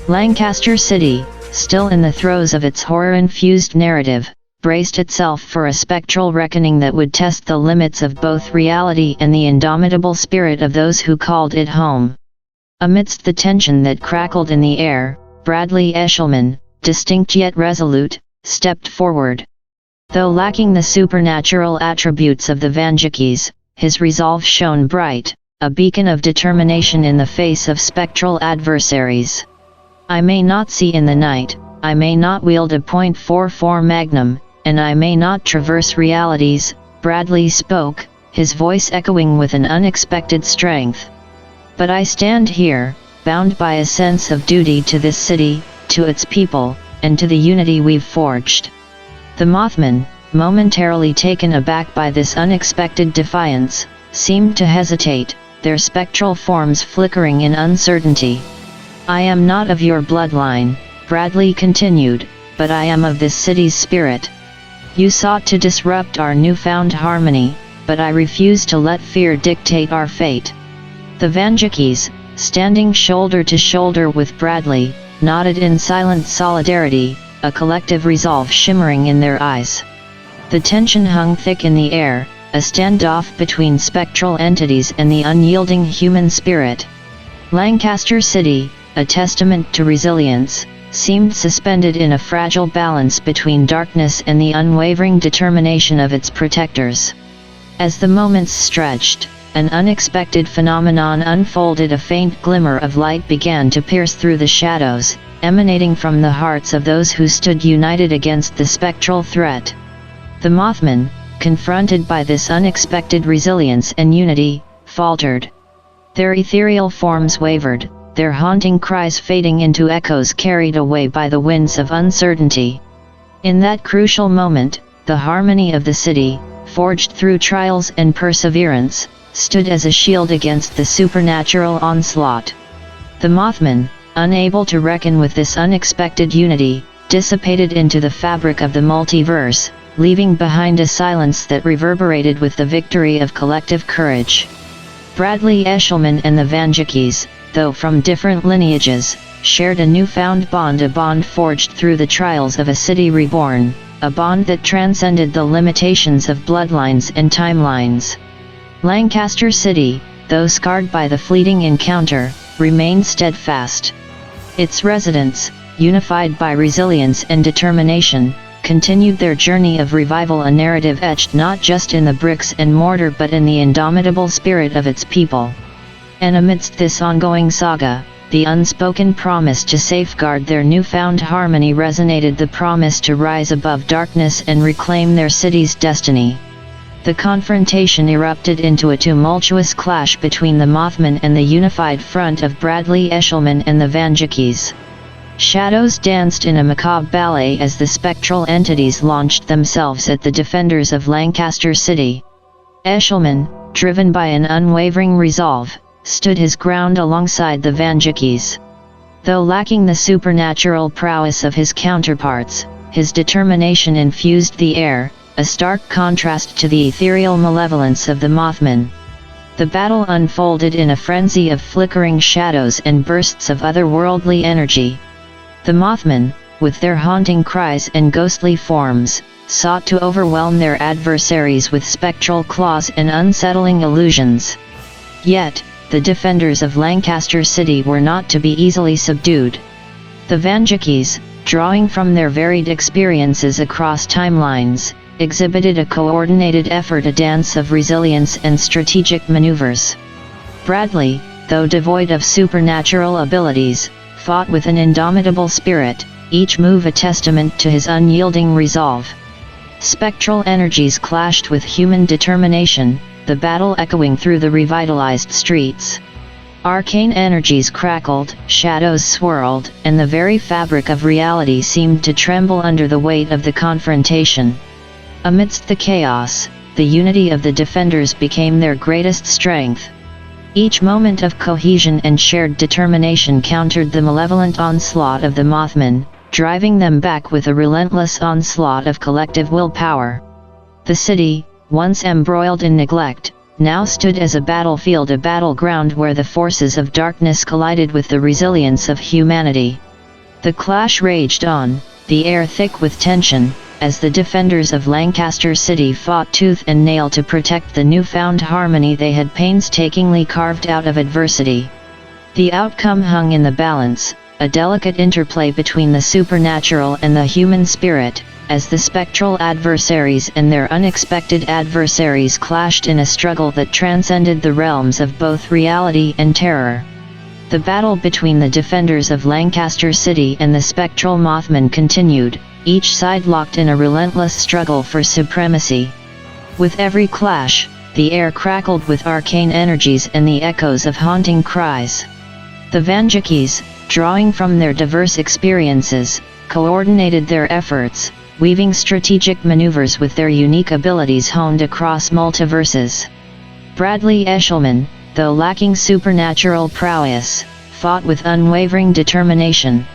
Lancaster City, still in the throes of its horror-infused narrative, braced itself for a spectral reckoning that would test the limits of both reality and the indomitable spirit of those who called it home. Amidst the tension that crackled in the air, Bradley Eshelman, distinct yet resolute, stepped forward. Though lacking the supernatural attributes of the Vanjukis, his resolve shone bright, a beacon of determination in the face of spectral adversaries. "I may not see in the night, I may not wield a .44 Magnum, and I may not traverse realities," Bradley spoke, his voice echoing with an unexpected strength. "But I stand here, bound by a sense of duty to this city, to its people, and to the unity we've forged." The Mothman, momentarily taken aback by this unexpected defiance, seemed to hesitate, their spectral forms flickering in uncertainty. "I am not of your bloodline," Bradley continued, "but I am of this city's spirit. You sought to disrupt our newfound harmony, but I refuse to let fear dictate our fate." The Vanjukis, standing shoulder to shoulder with Bradley, nodded in silent solidarity, a collective resolve shimmering in their eyes. The tension hung thick in the air, a standoff between spectral entities and the unyielding human spirit. Lancaster City, a testament to resilience, seemed suspended in a fragile balance between darkness and the unwavering determination of its protectors. As the moments stretched, an unexpected phenomenon unfolded. A faint glimmer of light began to pierce through the shadows, emanating from the hearts of those who stood united against the spectral threat. The Mothman, confronted by this unexpected resilience and unity, faltered. Their ethereal forms wavered, their haunting cries fading into echoes carried away by the winds of uncertainty. In that crucial moment, the harmony of the city, forged through trials and perseverance, stood as a shield against the supernatural onslaught. The Mothman, unable to reckon with this unexpected unity, dissipated into the fabric of the multiverse, leaving behind a silence that reverberated with the victory of collective courage. Bradley Eshelman and the Vanjukis, though from different lineages, shared a newfound bond, a bond forged through the trials of a city reborn. a bond that transcended the limitations of bloodlines and timelines. Lancaster City, though scarred by the fleeting encounter, remained steadfast. Its residents, unified by resilience and determination, continued their journey of revival, a narrative etched not just in the bricks and mortar but in the indomitable spirit of its people. And amidst this ongoing saga, the unspoken promise to safeguard their newfound harmony resonated, the promise to rise above darkness and reclaim their city's destiny. The confrontation erupted into a tumultuous clash between the Mothmen and the unified front of Bradley Eshelman and the Vanjikis. Shadows danced in a macabre ballet as the spectral entities launched themselves at the defenders of Lancaster City. Eshelman, driven by an unwavering resolve, stood his ground alongside the Vanjikis. Though lacking the supernatural prowess of his counterparts, his determination infused the air, a stark contrast to the ethereal malevolence of the Mothmen. The battle unfolded in a frenzy of flickering shadows and bursts of otherworldly energy. The Mothmen, with their haunting cries and ghostly forms, sought to overwhelm their adversaries with spectral claws and unsettling illusions. Yet, the defenders of Lancaster City were not to be easily subdued. The Vanjikis, drawing from their varied experiences across timelines, exhibited a coordinated effort, a dance of resilience and strategic maneuvers. Bradley, though devoid of supernatural abilities, fought with an indomitable spirit, each move a testament to his unyielding resolve. Spectral energies clashed with human determination, the battle echoing through the revitalized streets. Arcane energies crackled, shadows swirled, and the very fabric of reality seemed to tremble under the weight of the confrontation. Amidst the chaos, the unity of the defenders became their greatest strength. Each moment of cohesion and shared determination countered the malevolent onslaught of the Mothmen, driving them back with a relentless onslaught of collective willpower. The city, once embroiled in neglect, now stood as a battlefield, a battleground where the forces of darkness collided with the resilience of humanity. The clash raged on, the air thick with tension, as the defenders of Lancaster City fought tooth and nail to protect the newfound harmony they had painstakingly carved out of adversity. The outcome hung in the balance, a delicate interplay between the supernatural and the human spirit, as the spectral adversaries and their unexpected adversaries clashed in a struggle that transcended the realms of both reality and terror. The battle between the defenders of Lancaster City and the spectral Mothmen continued, each side locked in a relentless struggle for supremacy. With every clash, the air crackled with arcane energies and the echoes of haunting cries. The Vanjikis, drawing from their diverse experiences, coordinated their efforts, weaving strategic maneuvers with their unique abilities honed across multiverses. Bradley Eshelman, though lacking supernatural prowess, fought with unwavering determination.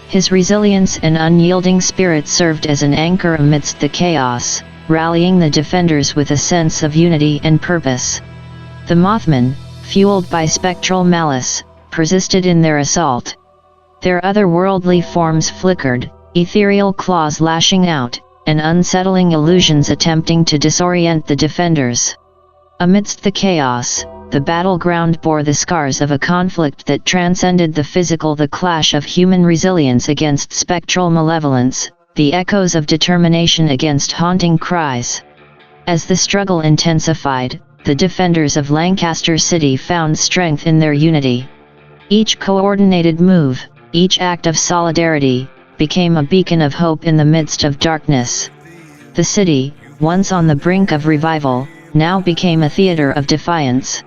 His resilience and unyielding spirit served as an anchor amidst the chaos, rallying the defenders with a sense of unity and purpose. The Mothmen, fueled by spectral malice, persisted in their assault. Their otherworldly forms flickered, ethereal claws lashing out, and unsettling illusions attempting to disorient the defenders. Amidst the chaos, the battleground bore the scars of a conflict that transcended the physical, the clash of human resilience against spectral malevolence, the echoes of determination against haunting cries. As the struggle intensified, the defenders of Lancaster City found strength in their unity. Each coordinated move, each act of solidarity, became a beacon of hope in the midst of darkness. The city, once on the brink of revival, now became a theater of defiance.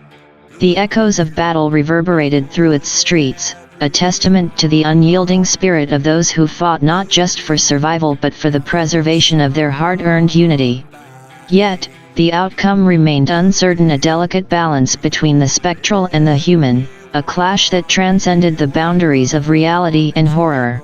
The echoes of battle reverberated through its streets, a testament to the unyielding spirit of those who fought not just for survival but for the preservation of their hard-earned unity. Yet, the outcome remained uncertain, a delicate balance between the spectral and the human, a clash that transcended the boundaries of reality and horror.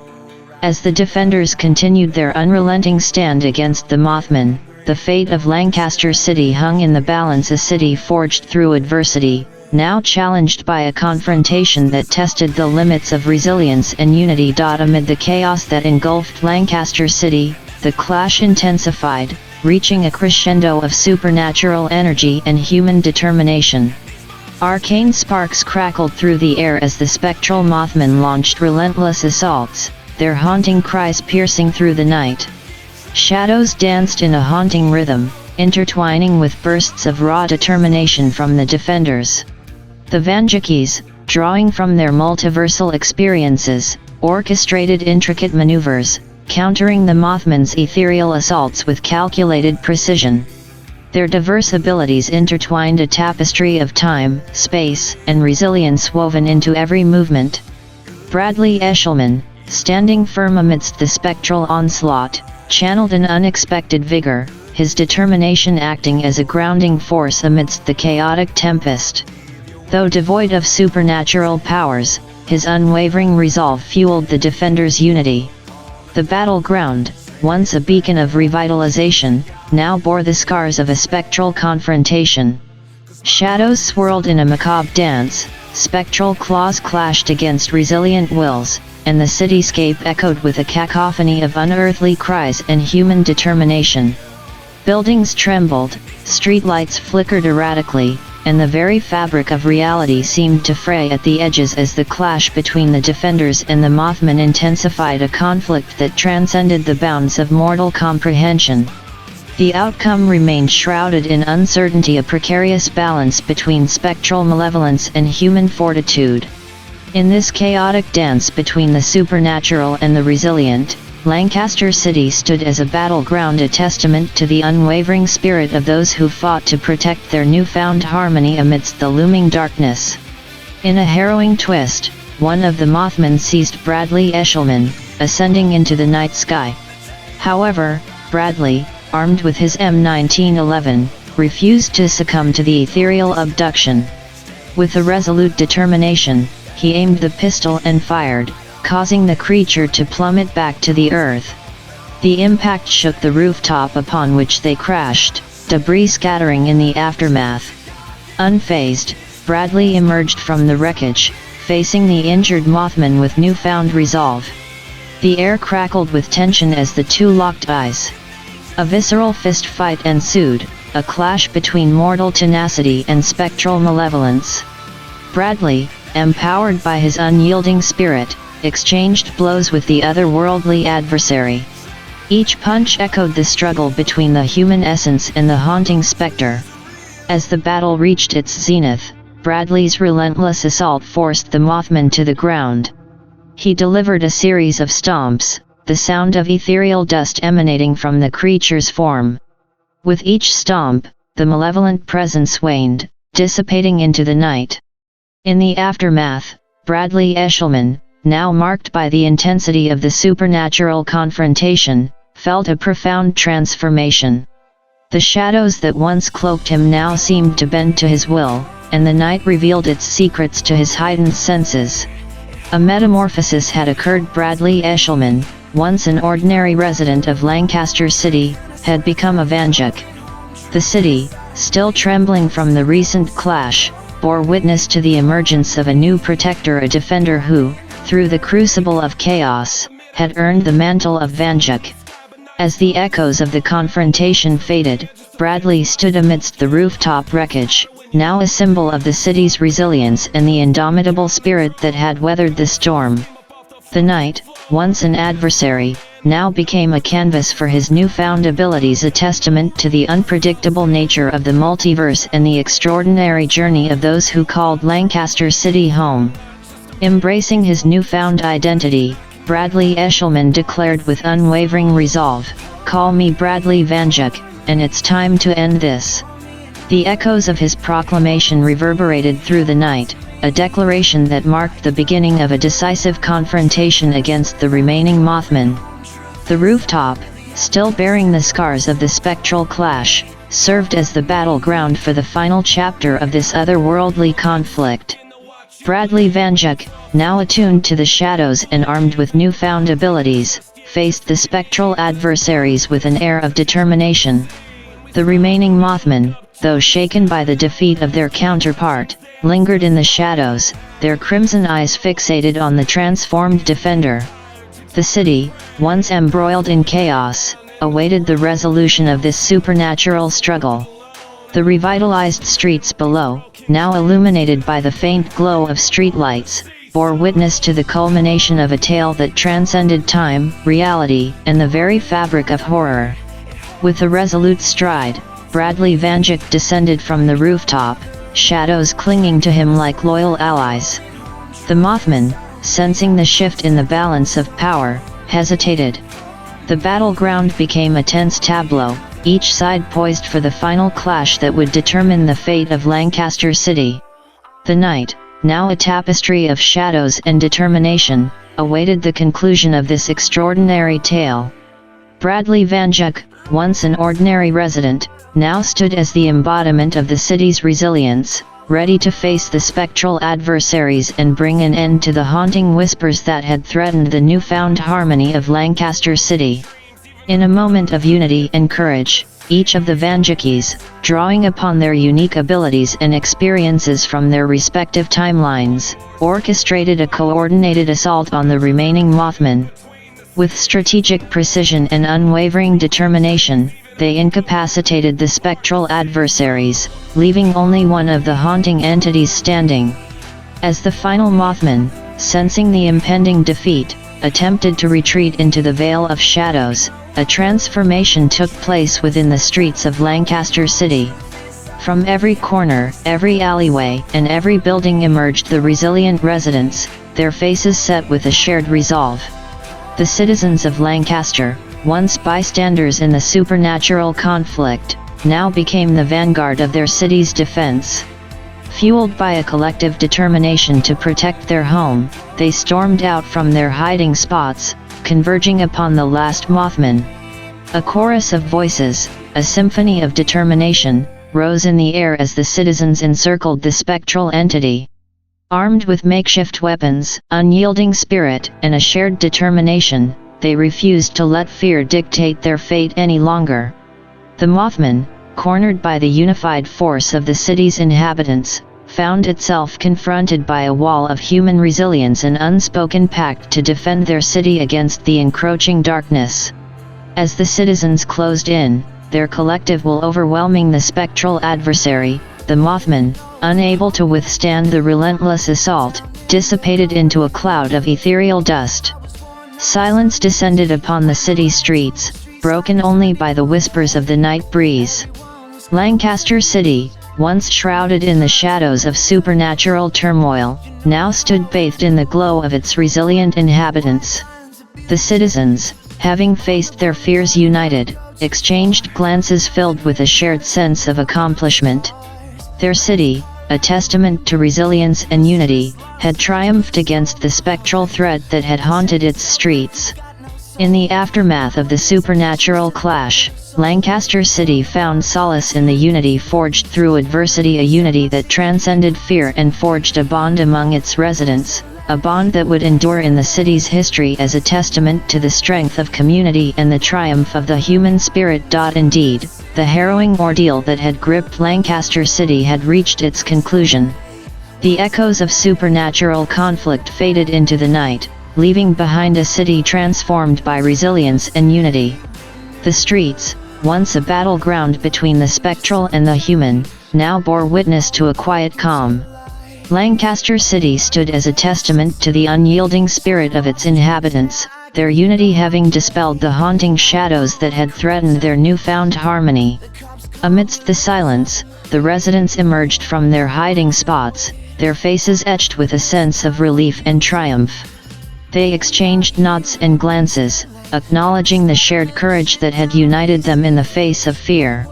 As the defenders continued their unrelenting stand against the Mothmen, the fate of Lancaster City hung in the balance, a city forged through adversity, now challenged by a confrontation that tested the limits of resilience and unity. Amid the chaos that engulfed Lancaster City, the clash intensified, reaching a crescendo of supernatural energy and human determination. Arcane sparks crackled through the air as the spectral Mothmen launched relentless assaults, their haunting cries piercing through the night. Shadows danced in a haunting rhythm, intertwining with bursts of raw determination from the defenders. The Vanjakis, drawing from their multiversal experiences, orchestrated intricate maneuvers, countering the Mothmen's ethereal assaults with calculated precision. Their diverse abilities intertwined a tapestry of time, space, and resilience woven into every movement. Bradley Eshelman, standing firm amidst the spectral onslaught, channeled an unexpected vigor, his determination acting as a grounding force amidst the chaotic tempest. Though devoid of supernatural powers, his unwavering resolve fueled the defenders' unity. The battleground, once a beacon of revitalization, now bore the scars of a spectral confrontation. Shadows swirled in a macabre dance, spectral claws clashed against resilient wills, and the cityscape echoed with a cacophony of unearthly cries and human determination. Buildings trembled, streetlights flickered erratically, and the very fabric of reality seemed to fray at the edges as the clash between the defenders and the Mothmen intensified, a conflict that transcended the bounds of mortal comprehension. The outcome remained shrouded in uncertainty, a precarious balance between spectral malevolence and human fortitude. In this chaotic dance between the supernatural and the resilient, Lancaster City stood as a battleground, a testament to the unwavering spirit of those who fought to protect their newfound harmony amidst the looming darkness. In a harrowing twist, one of the Mothmen seized Bradley Eshelman, ascending into the night sky. However, Bradley, armed with his M1911, refused to succumb to the ethereal abduction. With a resolute determination, he aimed the pistol and fired, causing the creature to plummet back to the earth. The impact shook the rooftop upon which they crashed, debris scattering in the aftermath. Unfazed, Bradley emerged from the wreckage, facing the injured Mothman with newfound resolve. The air crackled with tension as the two locked eyes. A visceral fist fight ensued, a clash between mortal tenacity and spectral malevolence. Bradley, empowered by his unyielding spirit, exchanged blows with the otherworldly adversary. Each punch echoed the struggle between the human essence and the haunting specter. As the battle reached its zenith, Bradley's relentless assault forced the Mothman to the ground. He delivered a series of stomps, the sound of ethereal dust emanating from the creature's form. With each stomp, the malevolent presence waned, dissipating into the night. In the aftermath, Bradley Eshelman, now marked by the intensity of the supernatural confrontation, felt a profound transformation. The shadows that once cloaked him now seemed to bend to his will, and the night revealed its secrets to his heightened senses. A metamorphosis had occurred. Bradley Eshelman, once an ordinary resident of Lancaster City, had become a Vanjak. The city, still trembling from the recent clash, bore witness to the emergence of a new protector, a defender who, through the crucible of chaos, had earned the mantle of Vanjak. As the echoes of the confrontation faded, Bradley stood amidst the rooftop wreckage, now a symbol of the city's resilience and the indomitable spirit that had weathered the storm. The night, once an adversary, now became a canvas for his newfound abilities, a testament to the unpredictable nature of the multiverse and the extraordinary journey of those who called Lancaster City home. Embracing his newfound identity, Bradley Eshelman declared with unwavering resolve, "Call me Bradley Vanjak, and it's time to end this." The echoes of his proclamation reverberated through the night, a declaration that marked the beginning of a decisive confrontation against the remaining Mothmen. The rooftop, still bearing the scars of the spectral clash, served as the battleground for the final chapter of this otherworldly conflict. Bradley Vanjak, now attuned to the shadows and armed with newfound abilities, faced the spectral adversaries with an air of determination. The remaining Mothmen, though shaken by the defeat of their counterpart, lingered in the shadows, their crimson eyes fixated on the transformed defender. The city, once embroiled in chaos, awaited the resolution of this supernatural struggle. The revitalized streets below, now illuminated by the faint glow of streetlights, bore witness to the culmination of a tale that transcended time, reality, and the very fabric of horror. With a resolute stride, Bradley Vanjak descended from the rooftop, shadows clinging to him like loyal allies. The Mothman, sensing the shift in the balance of power, hesitated. The battleground became a tense tableau, each side poised for the final clash that would determine the fate of Lancaster City. The night, now a tapestry of shadows and determination, awaited the conclusion of this extraordinary tale. Bradley Vanjak, once an ordinary resident, now stood as the embodiment of the city's resilience, ready to face the spectral adversaries and bring an end to the haunting whispers that had threatened the newfound harmony of Lancaster City. In a moment of unity and courage, each of the Vanjakis, drawing upon their unique abilities and experiences from their respective timelines, orchestrated a coordinated assault on the remaining Mothmen. With strategic precision and unwavering determination, they incapacitated the spectral adversaries, leaving only one of the haunting entities standing. As the final Mothman, sensing the impending defeat, attempted to retreat into the Veil of Shadows, a transformation took place within the streets of Lancaster City. From every corner, every alleyway, and every building emerged the resilient residents, their faces set with a shared resolve. The citizens of Lancaster, once bystanders in the supernatural conflict, now became the vanguard of their city's defense. Fueled by a collective determination to protect their home, they stormed out from their hiding spots, converging upon the last Mothman. A chorus of voices, a symphony of determination, rose in the air as the citizens encircled the spectral entity. Armed with makeshift weapons, unyielding spirit, and a shared determination, they refused to let fear dictate their fate any longer. The Mothman, cornered by the unified force of the city's inhabitants, found itself confronted by a wall of human resilience and unspoken pact to defend their city against the encroaching darkness. As the citizens closed in, their collective will overwhelming the spectral adversary, the Mothman, unable to withstand the relentless assault, dissipated into a cloud of ethereal dust. Silence descended upon the city streets, broken only by the whispers of the night breeze. Lancaster City, once shrouded in the shadows of supernatural turmoil, now stood bathed in the glow of its resilient inhabitants. The citizens, having faced their fears united, exchanged glances filled with a shared sense of accomplishment. Their city, a testament to resilience and unity, had triumphed against the spectral threat that had haunted its streets. In the aftermath of the supernatural clash, Lancaster City found solace in the unity forged through adversity, a unity that transcended fear and forged a bond among its residents, a bond that would endure in the city's history as a testament to the strength of community and the triumph of the human spirit. Indeed, the harrowing ordeal that had gripped Lancaster City had reached its conclusion. The echoes of supernatural conflict faded into the night, leaving behind a city transformed by resilience and unity. The streets, once a battleground between the spectral and the human, now bore witness to a quiet calm. Lancaster City stood as a testament to the unyielding spirit of its inhabitants, their unity having dispelled the haunting shadows that had threatened their newfound harmony. Amidst the silence, the residents emerged from their hiding spots, their faces etched with a sense of relief and triumph. They exchanged nods and glances, acknowledging the shared courage that had united them in the face of fear.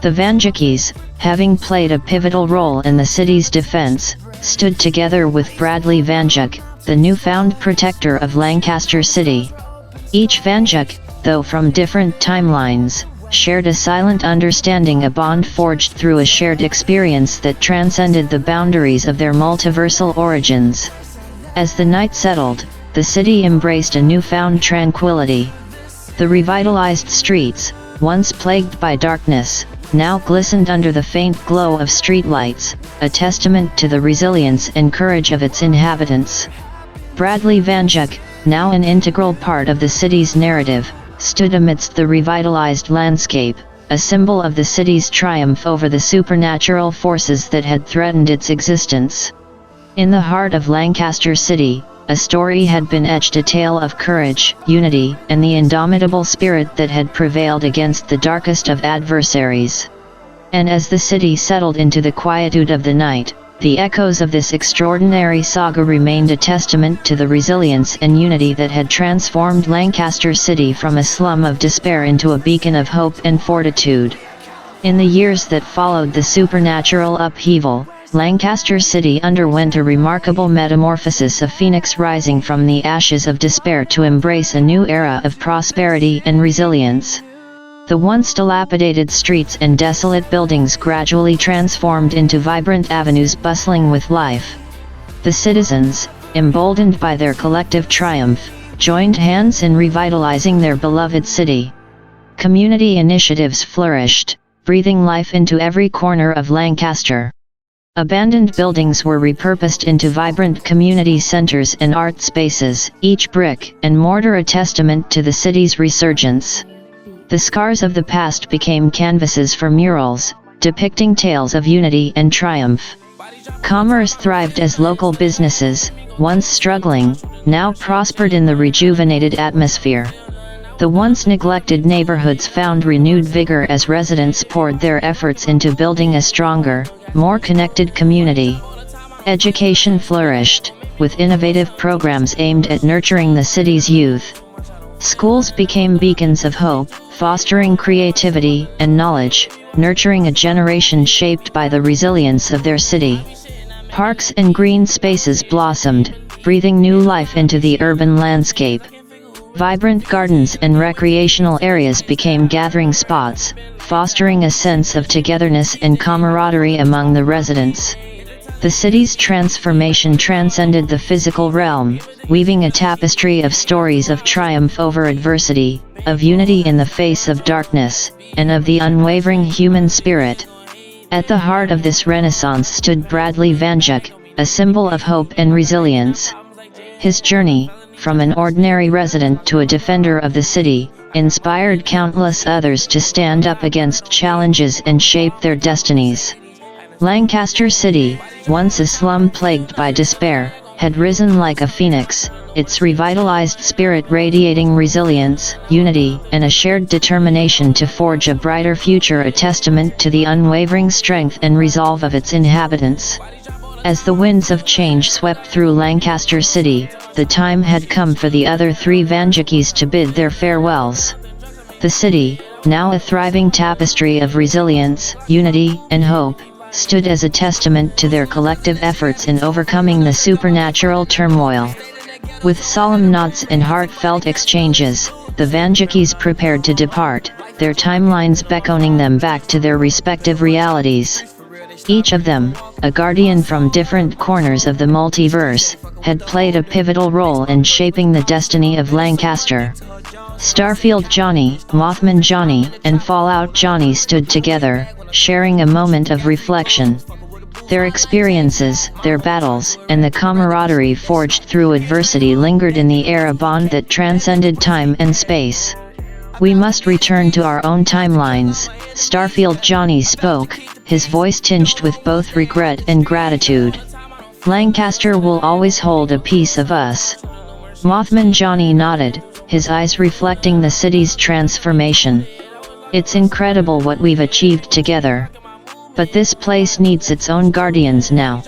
The Vanjakis, having played a pivotal role in the city's defense, stood together with Bradley Vanjak, the newfound protector of Lancaster City. Each Vanjak, though from different timelines, shared a silent understanding, a bond forged through a shared experience that transcended the boundaries of their multiversal origins. As the night settled, the city embraced a newfound tranquility. The revitalized streets, once plagued by darkness, now glistened under the faint glow of streetlights, a testament to the resilience and courage of its inhabitants. Bradley Vanjak, now an integral part of the city's narrative, stood amidst the revitalized landscape, a symbol of the city's triumph over the supernatural forces that had threatened its existence. In the heart of Lancaster City, a story had been etched, a tale of courage, unity, and the indomitable spirit that had prevailed against the darkest of adversaries. And as the city settled into the quietude of the night, the echoes of this extraordinary saga remained a testament to the resilience and unity that had transformed Lancaster City from a slum of despair into a beacon of hope and fortitude. In the years that followed the supernatural upheaval, Lancaster City underwent a remarkable metamorphosis, a phoenix rising from the ashes of despair to embrace a new era of prosperity and resilience. The once dilapidated streets and desolate buildings gradually transformed into vibrant avenues bustling with life. The citizens, emboldened by their collective triumph, joined hands in revitalizing their beloved city. Community initiatives flourished, breathing life into every corner of Lancaster. Abandoned buildings were repurposed into vibrant community centers and art spaces, each brick and mortar a testament to the city's resurgence. The scars of the past became canvases for murals, depicting tales of unity and triumph. Commerce thrived as local businesses, once struggling, now prospered in the rejuvenated atmosphere. The once neglected neighborhoods found renewed vigor as residents poured their efforts into building a stronger, more connected community. Education flourished, with innovative programs aimed at nurturing the city's youth. Schools became beacons of hope, fostering creativity and knowledge, nurturing a generation shaped by the resilience of their city. Parks and green spaces blossomed, breathing new life into the urban landscape. Vibrant gardens and recreational areas became gathering spots, fostering a sense of togetherness and camaraderie among the residents. The city's transformation transcended the physical realm, weaving a tapestry of stories of triumph over adversity, of unity in the face of darkness, and of the unwavering human spirit. At the heart of this renaissance stood Bradley Vanjuk, a symbol of hope and resilience. His journey, from an ordinary resident to a defender of the city, inspired countless others to stand up against challenges and shape their destinies. Lancaster City, once a slum plagued by despair, had risen like a phoenix, its revitalized spirit radiating resilience, unity, and a shared determination to forge a brighter future, a testament to the unwavering strength and resolve of its inhabitants. As the winds of change swept through Lancaster City, the time had come for the other three Vanjukis to bid their farewells. The city, now a thriving tapestry of resilience, unity, and hope, stood as a testament to their collective efforts in overcoming the supernatural turmoil. With solemn nods and heartfelt exchanges, the Vanjukis prepared to depart, their timelines beckoning them back to their respective realities. Each of them, a guardian from different corners of the multiverse, had played a pivotal role in shaping the destiny of Lancaster. Starfield Johnny, Mothman Johnny, and Fallout Johnny stood together, sharing a moment of reflection. Their experiences, their battles, and the camaraderie forged through adversity lingered in the air, a bond that transcended time and space. "We must return to our own timelines," Starfield Johnny spoke, his voice tinged with both regret and gratitude. "Lancaster will always hold a piece of us." Mothman Johnny nodded, his eyes reflecting the city's transformation. "It's incredible what we've achieved together. But this place needs its own guardians now."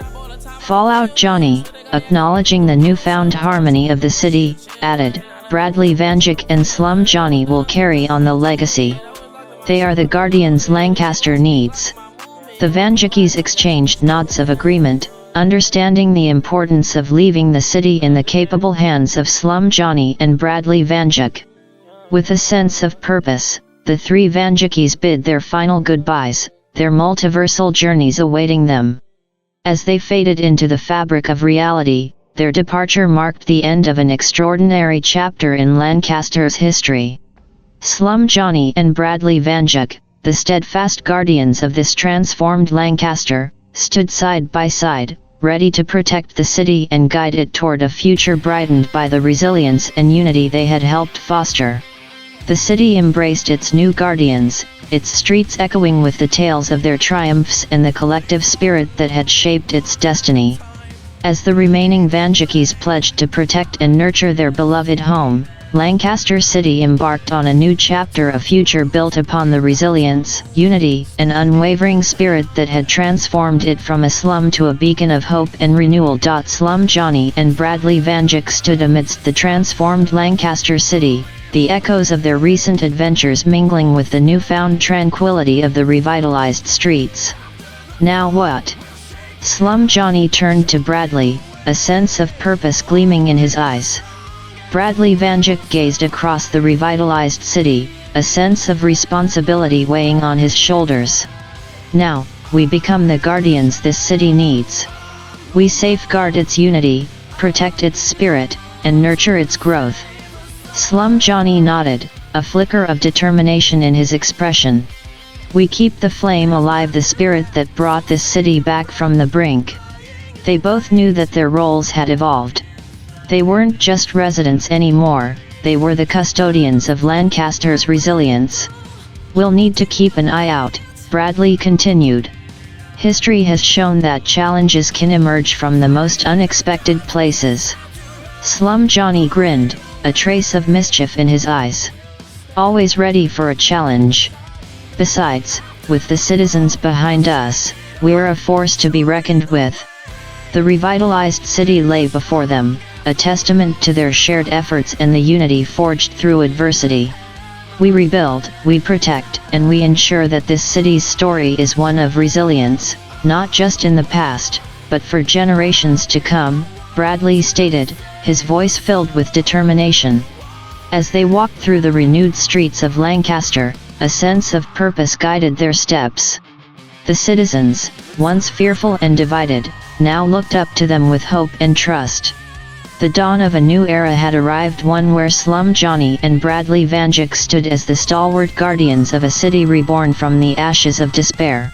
Fallout Johnny, acknowledging the newfound harmony of the city, added, "Bradley Vanjuk and Slum Johnny will carry on the legacy. They are the guardians Lancaster needs." The Vanjukis exchanged nods of agreement, understanding the importance of leaving the city in the capable hands of Slum Johnny and Bradley Vanjuk. With a sense of purpose, the three Vanjukis bid their final goodbyes, their multiversal journeys awaiting them. As they faded into the fabric of reality, their departure marked the end of an extraordinary chapter in Lancaster's history. Slum Johnny and Bradley Vanjuk, the steadfast guardians of this transformed Lancaster, stood side by side, ready to protect the city and guide it toward a future brightened by the resilience and unity they had helped foster. The city embraced its new guardians, its streets echoing with the tales of their triumphs and the collective spirit that had shaped its destiny. As the remaining Vanjikis pledged to protect and nurture their beloved home, Lancaster City embarked on a new chapter, a future built upon the resilience, unity, and unwavering spirit that had transformed it from a slum to a beacon of hope and renewal. Slum Johnny and Bradley Vanjik stood amidst the transformed Lancaster City, the echoes of their recent adventures mingling with the newfound tranquility of the revitalized streets. "Now what?" Slum Johnny turned to Bradley, a sense of purpose gleaming in his eyes. Bradley Vanjik gazed across the revitalized city, a sense of responsibility weighing on his shoulders. "Now, we become the guardians this city needs. We safeguard its unity, protect its spirit, and nurture its growth." Slum Johnny nodded, a flicker of determination in his expression. "We keep the flame alive, the spirit that brought this city back from the brink." They both knew that their roles had evolved. They weren't just residents anymore, they were the custodians of Lancaster's resilience. "We'll need to keep an eye out," Bradley continued. "History has shown that challenges can emerge from the most unexpected places." Slum Johnny grinned, a trace of mischief in his eyes. "Always ready for a challenge. Besides, with the citizens behind us, we're a force to be reckoned with." The revitalized city lay before them, a testament to their shared efforts and the unity forged through adversity. "We rebuild, we protect, and we ensure that this city's story is one of resilience, not just in the past, but for generations to come," Bradley stated, his voice filled with determination. As they walked through the renewed streets of Lancaster, a sense of purpose guided their steps. The citizens, once fearful and divided, now looked up to them with hope and trust. The dawn of a new era had arrived, one where Slum Johnny and Bradley Vanjik stood as the stalwart guardians of a city reborn from the ashes of despair.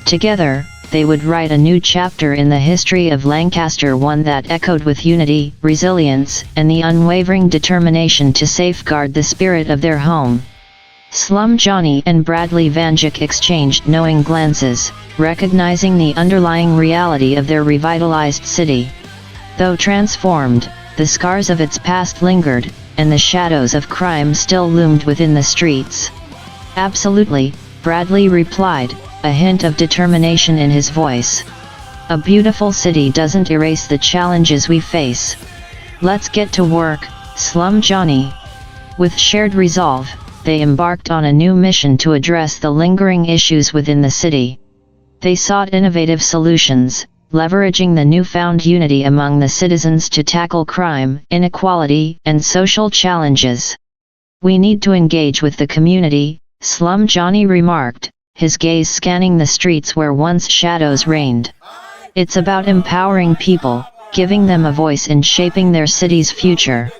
Together, they would write a new chapter in the history of Lancaster, one that echoed with unity, resilience, and the unwavering determination to safeguard the spirit of their home. Slum Johnny and Bradley Vanjik exchanged knowing glances, recognizing the underlying reality of their revitalized city. Though transformed, the scars of its past lingered, and the shadows of crime still loomed within the streets. "Absolutely," Bradley replied, a hint of determination in his voice. "A beautiful city doesn't erase the challenges we face. Let's get to work, Slum Johnny." With shared resolve, they embarked on a new mission to address the lingering issues within the city. They sought innovative solutions, leveraging the newfound unity among the citizens to tackle crime, inequality, and social challenges. "We need to engage with the community," Slum Johnny remarked, his gaze scanning the streets where once shadows reigned. "It's about empowering people, giving them a voice in shaping their city's future."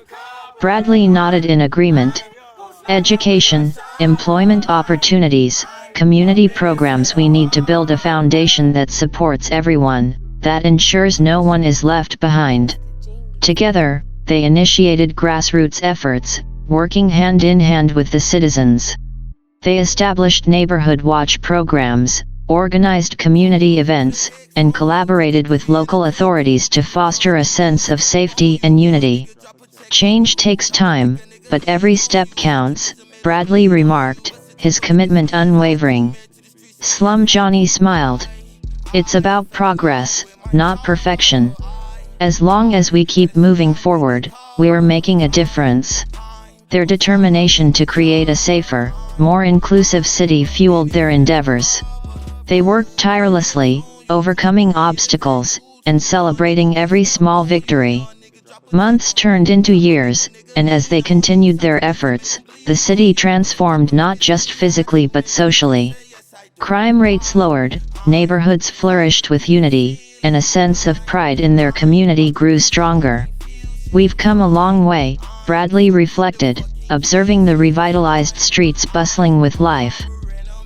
Bradley nodded in agreement. "Education, employment opportunities, community programs. We need to build a foundation that supports everyone, that ensures no one is left behind." Together, they initiated grassroots efforts, working hand in hand with the citizens. They established neighborhood watch programs, organized community events, and collaborated with local authorities to foster a sense of safety and unity. "Change takes time, but every step counts," Bradley remarked, his commitment unwavering. Slum Johnny smiled. "It's about progress, not perfection. As long as we keep moving forward, we're making a difference." Their determination to create a safer, more inclusive city fueled their endeavors. They worked tirelessly, overcoming obstacles, and celebrating every small victory. Months turned into years, and as they continued their efforts, the city transformed not just physically but socially. Crime rates lowered, neighborhoods flourished with unity, and a sense of pride in their community grew stronger. "We've come a long way," Bradley reflected, observing the revitalized streets bustling with life.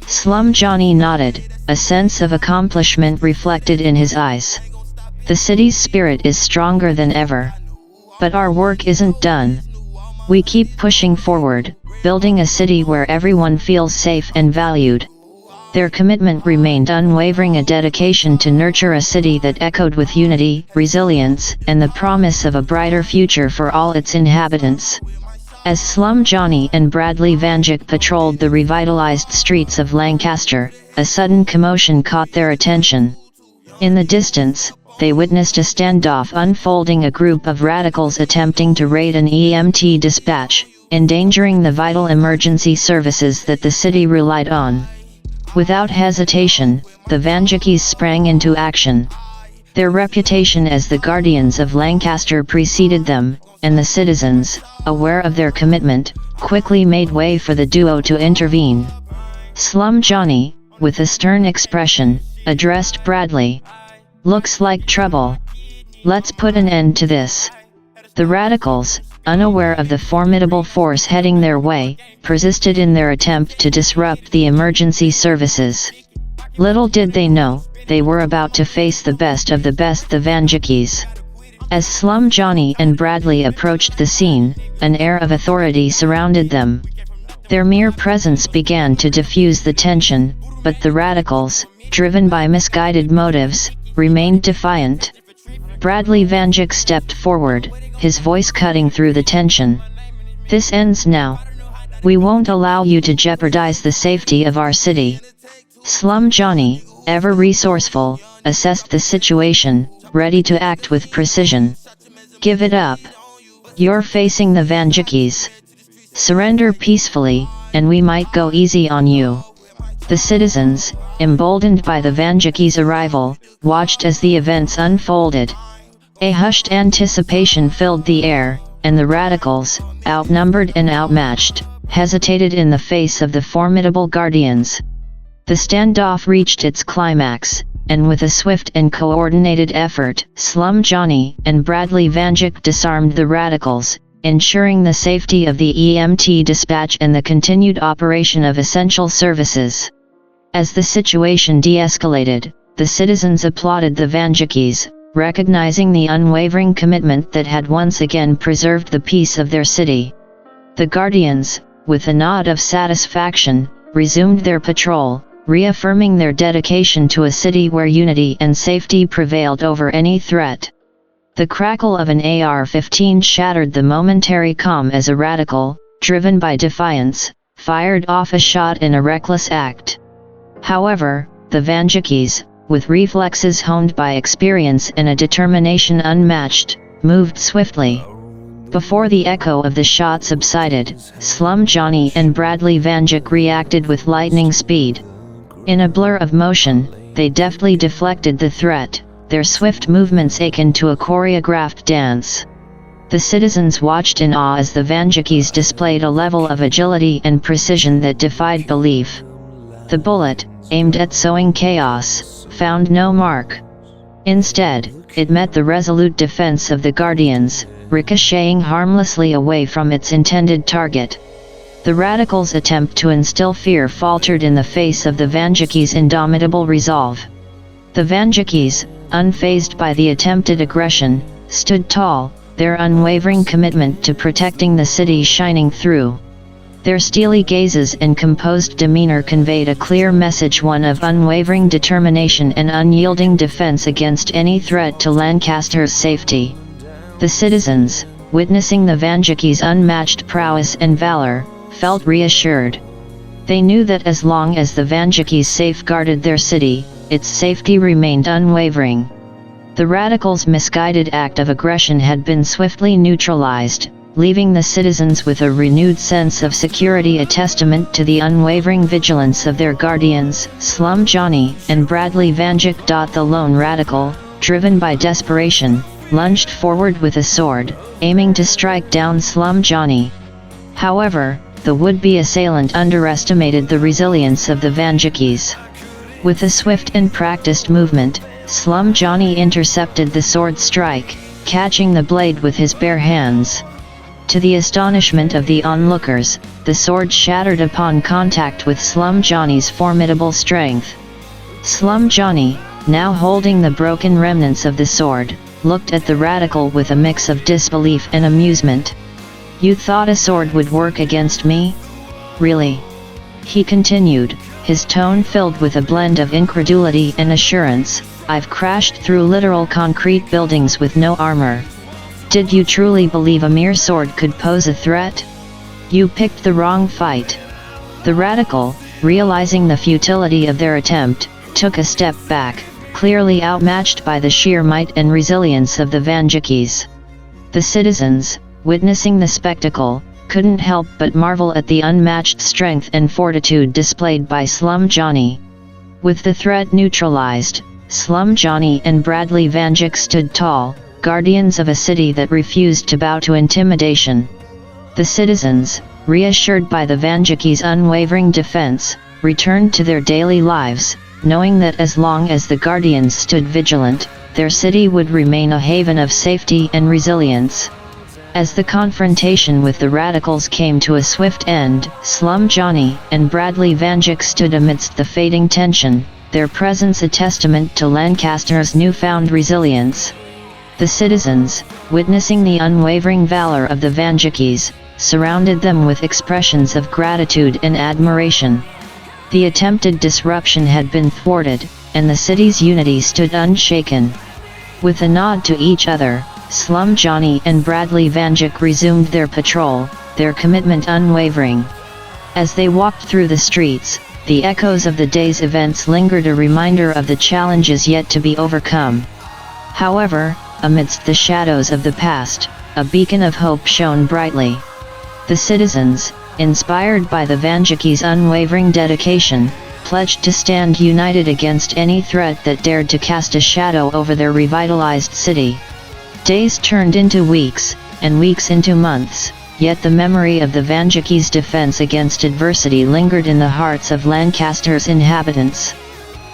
Slum Johnny nodded, a sense of accomplishment reflected in his eyes. "The city's spirit is stronger than ever. But our work isn't done. We keep pushing forward, building a city where everyone feels safe and valued. Their commitment remained unwavering, a dedication to nurture a city that echoed with unity, resilience, and the promise of a brighter future for all its inhabitants. As Slum Johnny and Bradley Vanjik patrolled the revitalized streets of Lancaster, a sudden commotion caught their attention. In the distance, they witnessed a standoff unfolding, a group of radicals attempting to raid an EMT dispatch, endangering the vital emergency services that the city relied on. Without hesitation, the Vanjikis sprang into action. Their reputation as the guardians of Lancaster preceded them, and the citizens, aware of their commitment, quickly made way for the duo to intervene. Slum Johnny, with a stern expression, addressed Bradley. "Looks like trouble. Let's put an end to this." The radicals, unaware of the formidable force heading their way, persisted in their attempt to disrupt the emergency services. Little did they know, they were about to face the best of the best, the Vanjikis. As Slum Johnny and Bradley approached the scene, an air of authority surrounded them. Their mere presence began to diffuse the tension, but the radicals, driven by misguided motives, remained defiant. Bradley Vanjik stepped forward, his voice cutting through the tension. "This ends now. We won't allow you to jeopardize the safety of our city." Slum Johnny, ever resourceful, assessed the situation, ready to act with precision. "Give it up. You're facing the Vanjikis. Surrender peacefully, and we might go easy on you." The citizens, emboldened by the Vanjikis' arrival, watched as the events unfolded. A hushed anticipation filled the air, and the radicals, outnumbered and outmatched, hesitated in the face of the formidable guardians. The standoff reached its climax, and with a swift and coordinated effort, Slum Johnny and Bradley Vanjik disarmed the radicals, ensuring the safety of the EMT dispatch and the continued operation of essential services. As the situation de-escalated, the citizens applauded the Vanjikis, recognizing the unwavering commitment that had once again preserved the peace of their city. The Guardians, with a nod of satisfaction, resumed their patrol, reaffirming their dedication to a city where unity and safety prevailed over any threat. The crackle of an AR-15 shattered the momentary calm as a radical, driven by defiance, fired off a shot in a reckless act. However, the Vanjikis, with reflexes honed by experience and a determination unmatched, moved swiftly. Before the echo of the shot subsided, Slum Johnny and Bradley Vanjik reacted with lightning speed. In a blur of motion, they deftly deflected the threat, their swift movements akin to a choreographed dance. The citizens watched in awe as the Vanjikis displayed a level of agility and precision that defied belief. The bullet, aimed at sowing chaos, found no mark. Instead, it met the resolute defense of the Guardians, ricocheting harmlessly away from its intended target. The radicals' attempt to instill fear faltered in the face of the Vanjikis' indomitable resolve. The Vanjikis, unfazed by the attempted aggression, stood tall, their unwavering commitment to protecting the city shining through. Their steely gazes and composed demeanor conveyed a clear message, one of unwavering determination and unyielding defense against any threat to Lancaster's safety. The citizens, witnessing the Vanjikis' unmatched prowess and valor, felt reassured. They knew that as long as the Vanjikis safeguarded their city, its safety remained unwavering. The radicals' misguided act of aggression had been swiftly neutralized, leaving the citizens with a renewed sense of security, a testament to the unwavering vigilance of their guardians, Slum Johnny and Bradley Vanjik. The lone radical, driven by desperation, lunged forward with a sword, aiming to strike down Slum Johnny. However, the would-be assailant underestimated the resilience of the Vanjikis. With a swift and practiced movement, Slum Johnny intercepted the sword strike, catching the blade with his bare hands. To the astonishment of the onlookers, the sword shattered upon contact with Slum Johnny's formidable strength. Slum Johnny, now holding the broken remnants of the sword, looked at the radical with a mix of disbelief and amusement. "You thought a sword would work against me?" Really? He continued, his tone filled with a blend of incredulity and assurance. I've crashed through literal concrete buildings with no armor. Did you truly believe a mere sword could pose a threat? You picked the wrong fight. The radical, realizing the futility of their attempt, took a step back, clearly outmatched by the sheer might and resilience of the Vanjikis. The citizens, witnessing the spectacle, couldn't help but marvel at the unmatched strength and fortitude displayed by Slum Johnny. With the threat neutralized, Slum Johnny and Bradley Vanjik stood tall, guardians of a city that refused to bow to intimidation. The citizens, reassured by the Vanjikis' unwavering defense, returned to their daily lives, knowing that as long as the guardians stood vigilant, their city would remain a haven of safety and resilience. As the confrontation with the radicals came to a swift end, Slum Johnny and Bradley Vanjik stood amidst the fading tension, their presence a testament to Lancaster's newfound resilience. The citizens, witnessing the unwavering valor of the Vanjikis, surrounded them with expressions of gratitude and admiration. The attempted disruption had been thwarted, and the city's unity stood unshaken. With a nod to each other, Slum Johnny and Bradley Vanjik resumed their patrol, their commitment unwavering. As they walked through the streets, the echoes of the day's events lingered, a reminder of the challenges yet to be overcome. However, amidst the shadows of the past, a beacon of hope shone brightly. The citizens, inspired by the Vanjikis' unwavering dedication, pledged to stand united against any threat that dared to cast a shadow over their revitalized city. Days turned into weeks, and weeks into months, yet the memory of the Vanjikis' defense against adversity lingered in the hearts of Lancaster's inhabitants.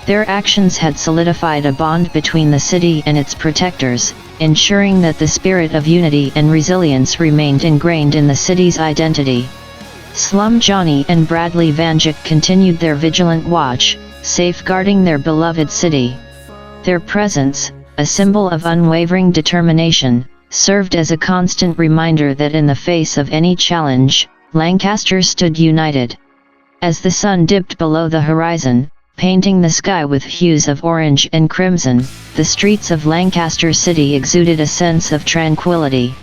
Their actions had solidified a bond between the city and its protectors, ensuring that the spirit of unity and resilience remained ingrained in the city's identity. Slum Johnny and Bradley Vanjik continued their vigilant watch, safeguarding their beloved city. Their presence, a symbol of unwavering determination, served as a constant reminder that in the face of any challenge, Lancaster stood united. As the sun dipped below the horizon, painting the sky with hues of orange and crimson, the streets of Lancaster City exuded a sense of tranquility.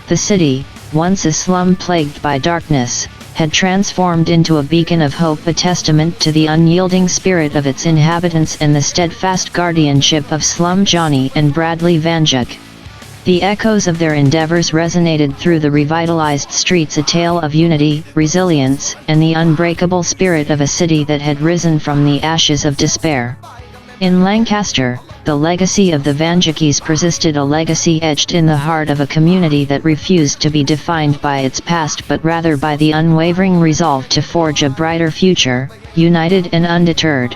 The city, once a slum plagued by darkness, had transformed into a beacon of hope, a testament to the unyielding spirit of its inhabitants and the steadfast guardianship of Slum Johnny and Bradley Vanjik. The echoes of their endeavors resonated through the revitalized streets, a tale of unity, resilience, and the unbreakable spirit of a city that had risen from the ashes of despair. In Lancaster, the legacy of the Vanjikis persisted, a legacy etched in the heart of a community that refused to be defined by its past but rather by the unwavering resolve to forge a brighter future, united and undeterred.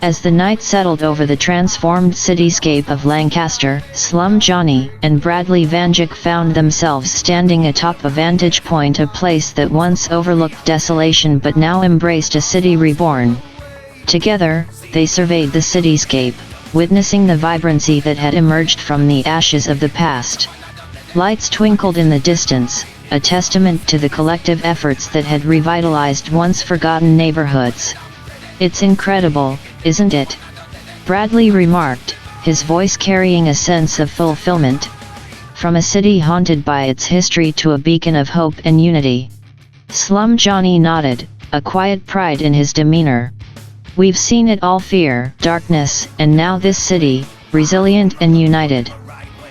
As the night settled over the transformed cityscape of Lancaster, Slum Johnny and Bradley Vanjik found themselves standing atop a vantage point, a place that once overlooked desolation but now embraced a city reborn. Together, they surveyed the cityscape, witnessing the vibrancy that had emerged from the ashes of the past. Lights twinkled in the distance, a testament to the collective efforts that had revitalized once forgotten neighborhoods. "It's incredible, isn't it?" Bradley remarked, his voice carrying a sense of fulfillment. From a city haunted by its history to a beacon of hope and unity. Slum Johnny nodded, a quiet pride in his demeanor. "We've seen it all: fear, darkness, and now this city, resilient and united."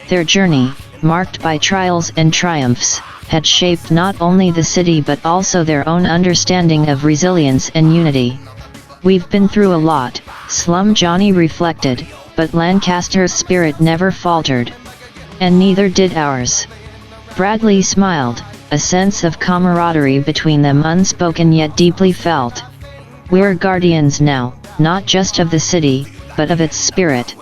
Their journey, marked by trials and triumphs, had shaped not only the city but also their own understanding of resilience and unity. "We've been through a lot," Slum Johnny reflected, "but Lancaster's spirit never faltered. And neither did ours." Bradley smiled, a sense of camaraderie between them unspoken yet deeply felt. "We're guardians now, not just of the city, but of its spirit."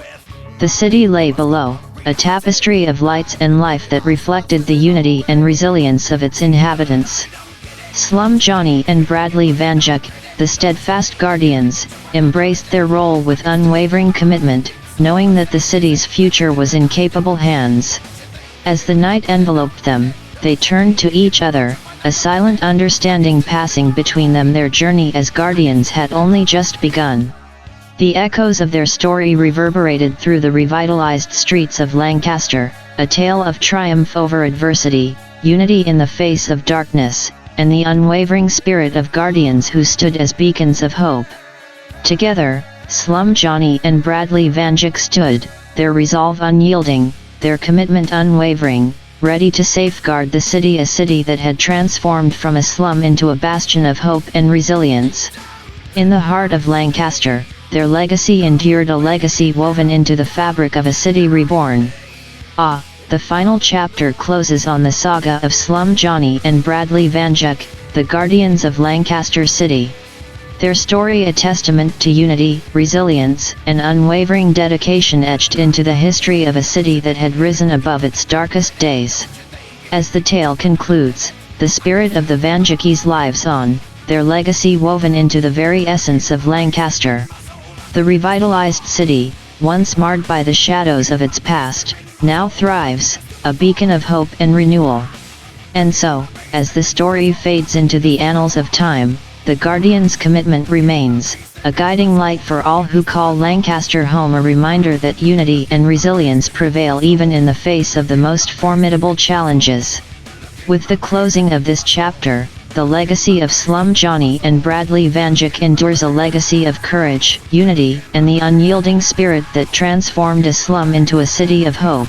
The city lay below, a tapestry of lights and life that reflected the unity and resilience of its inhabitants. Slum Johnny and Bradley Vanjik, the steadfast guardians, embraced their role with unwavering commitment, knowing that the city's future was in capable hands. As the night enveloped them, they turned to each other, a silent understanding passing between them. Their journey as guardians had only just begun. The echoes of their story reverberated through the revitalized streets of Lancaster, a tale of triumph over adversity, unity in the face of darkness, and the unwavering spirit of guardians who stood as beacons of hope. Together, Slum Johnny and Bradley Vanjik stood, their resolve unyielding, their commitment unwavering, ready to safeguard the city, a city that had transformed from a slum into a bastion of hope and resilience. In the heart of Lancaster, their legacy endured, a legacy woven into the fabric of a city reborn. The final chapter closes on the saga of Slum Johnny and Bradley Vanjik, the guardians of Lancaster City. Their story, a testament to unity, resilience, and unwavering dedication, etched into the history of a city that had risen above its darkest days. As the tale concludes, the spirit of the Vanjikis lives on, their legacy woven into the very essence of Lancaster. The revitalized city, once marred by the shadows of its past, now thrives, a beacon of hope and renewal. And so, as the story fades into the annals of time, the Guardians' commitment remains, a guiding light for all who call Lancaster home, a reminder that unity and resilience prevail even in the face of the most formidable challenges. With the closing of this chapter, the legacy of Slum Johnny and Bradley Vanjik endures, a legacy of courage, unity, and the unyielding spirit that transformed a slum into a city of hope.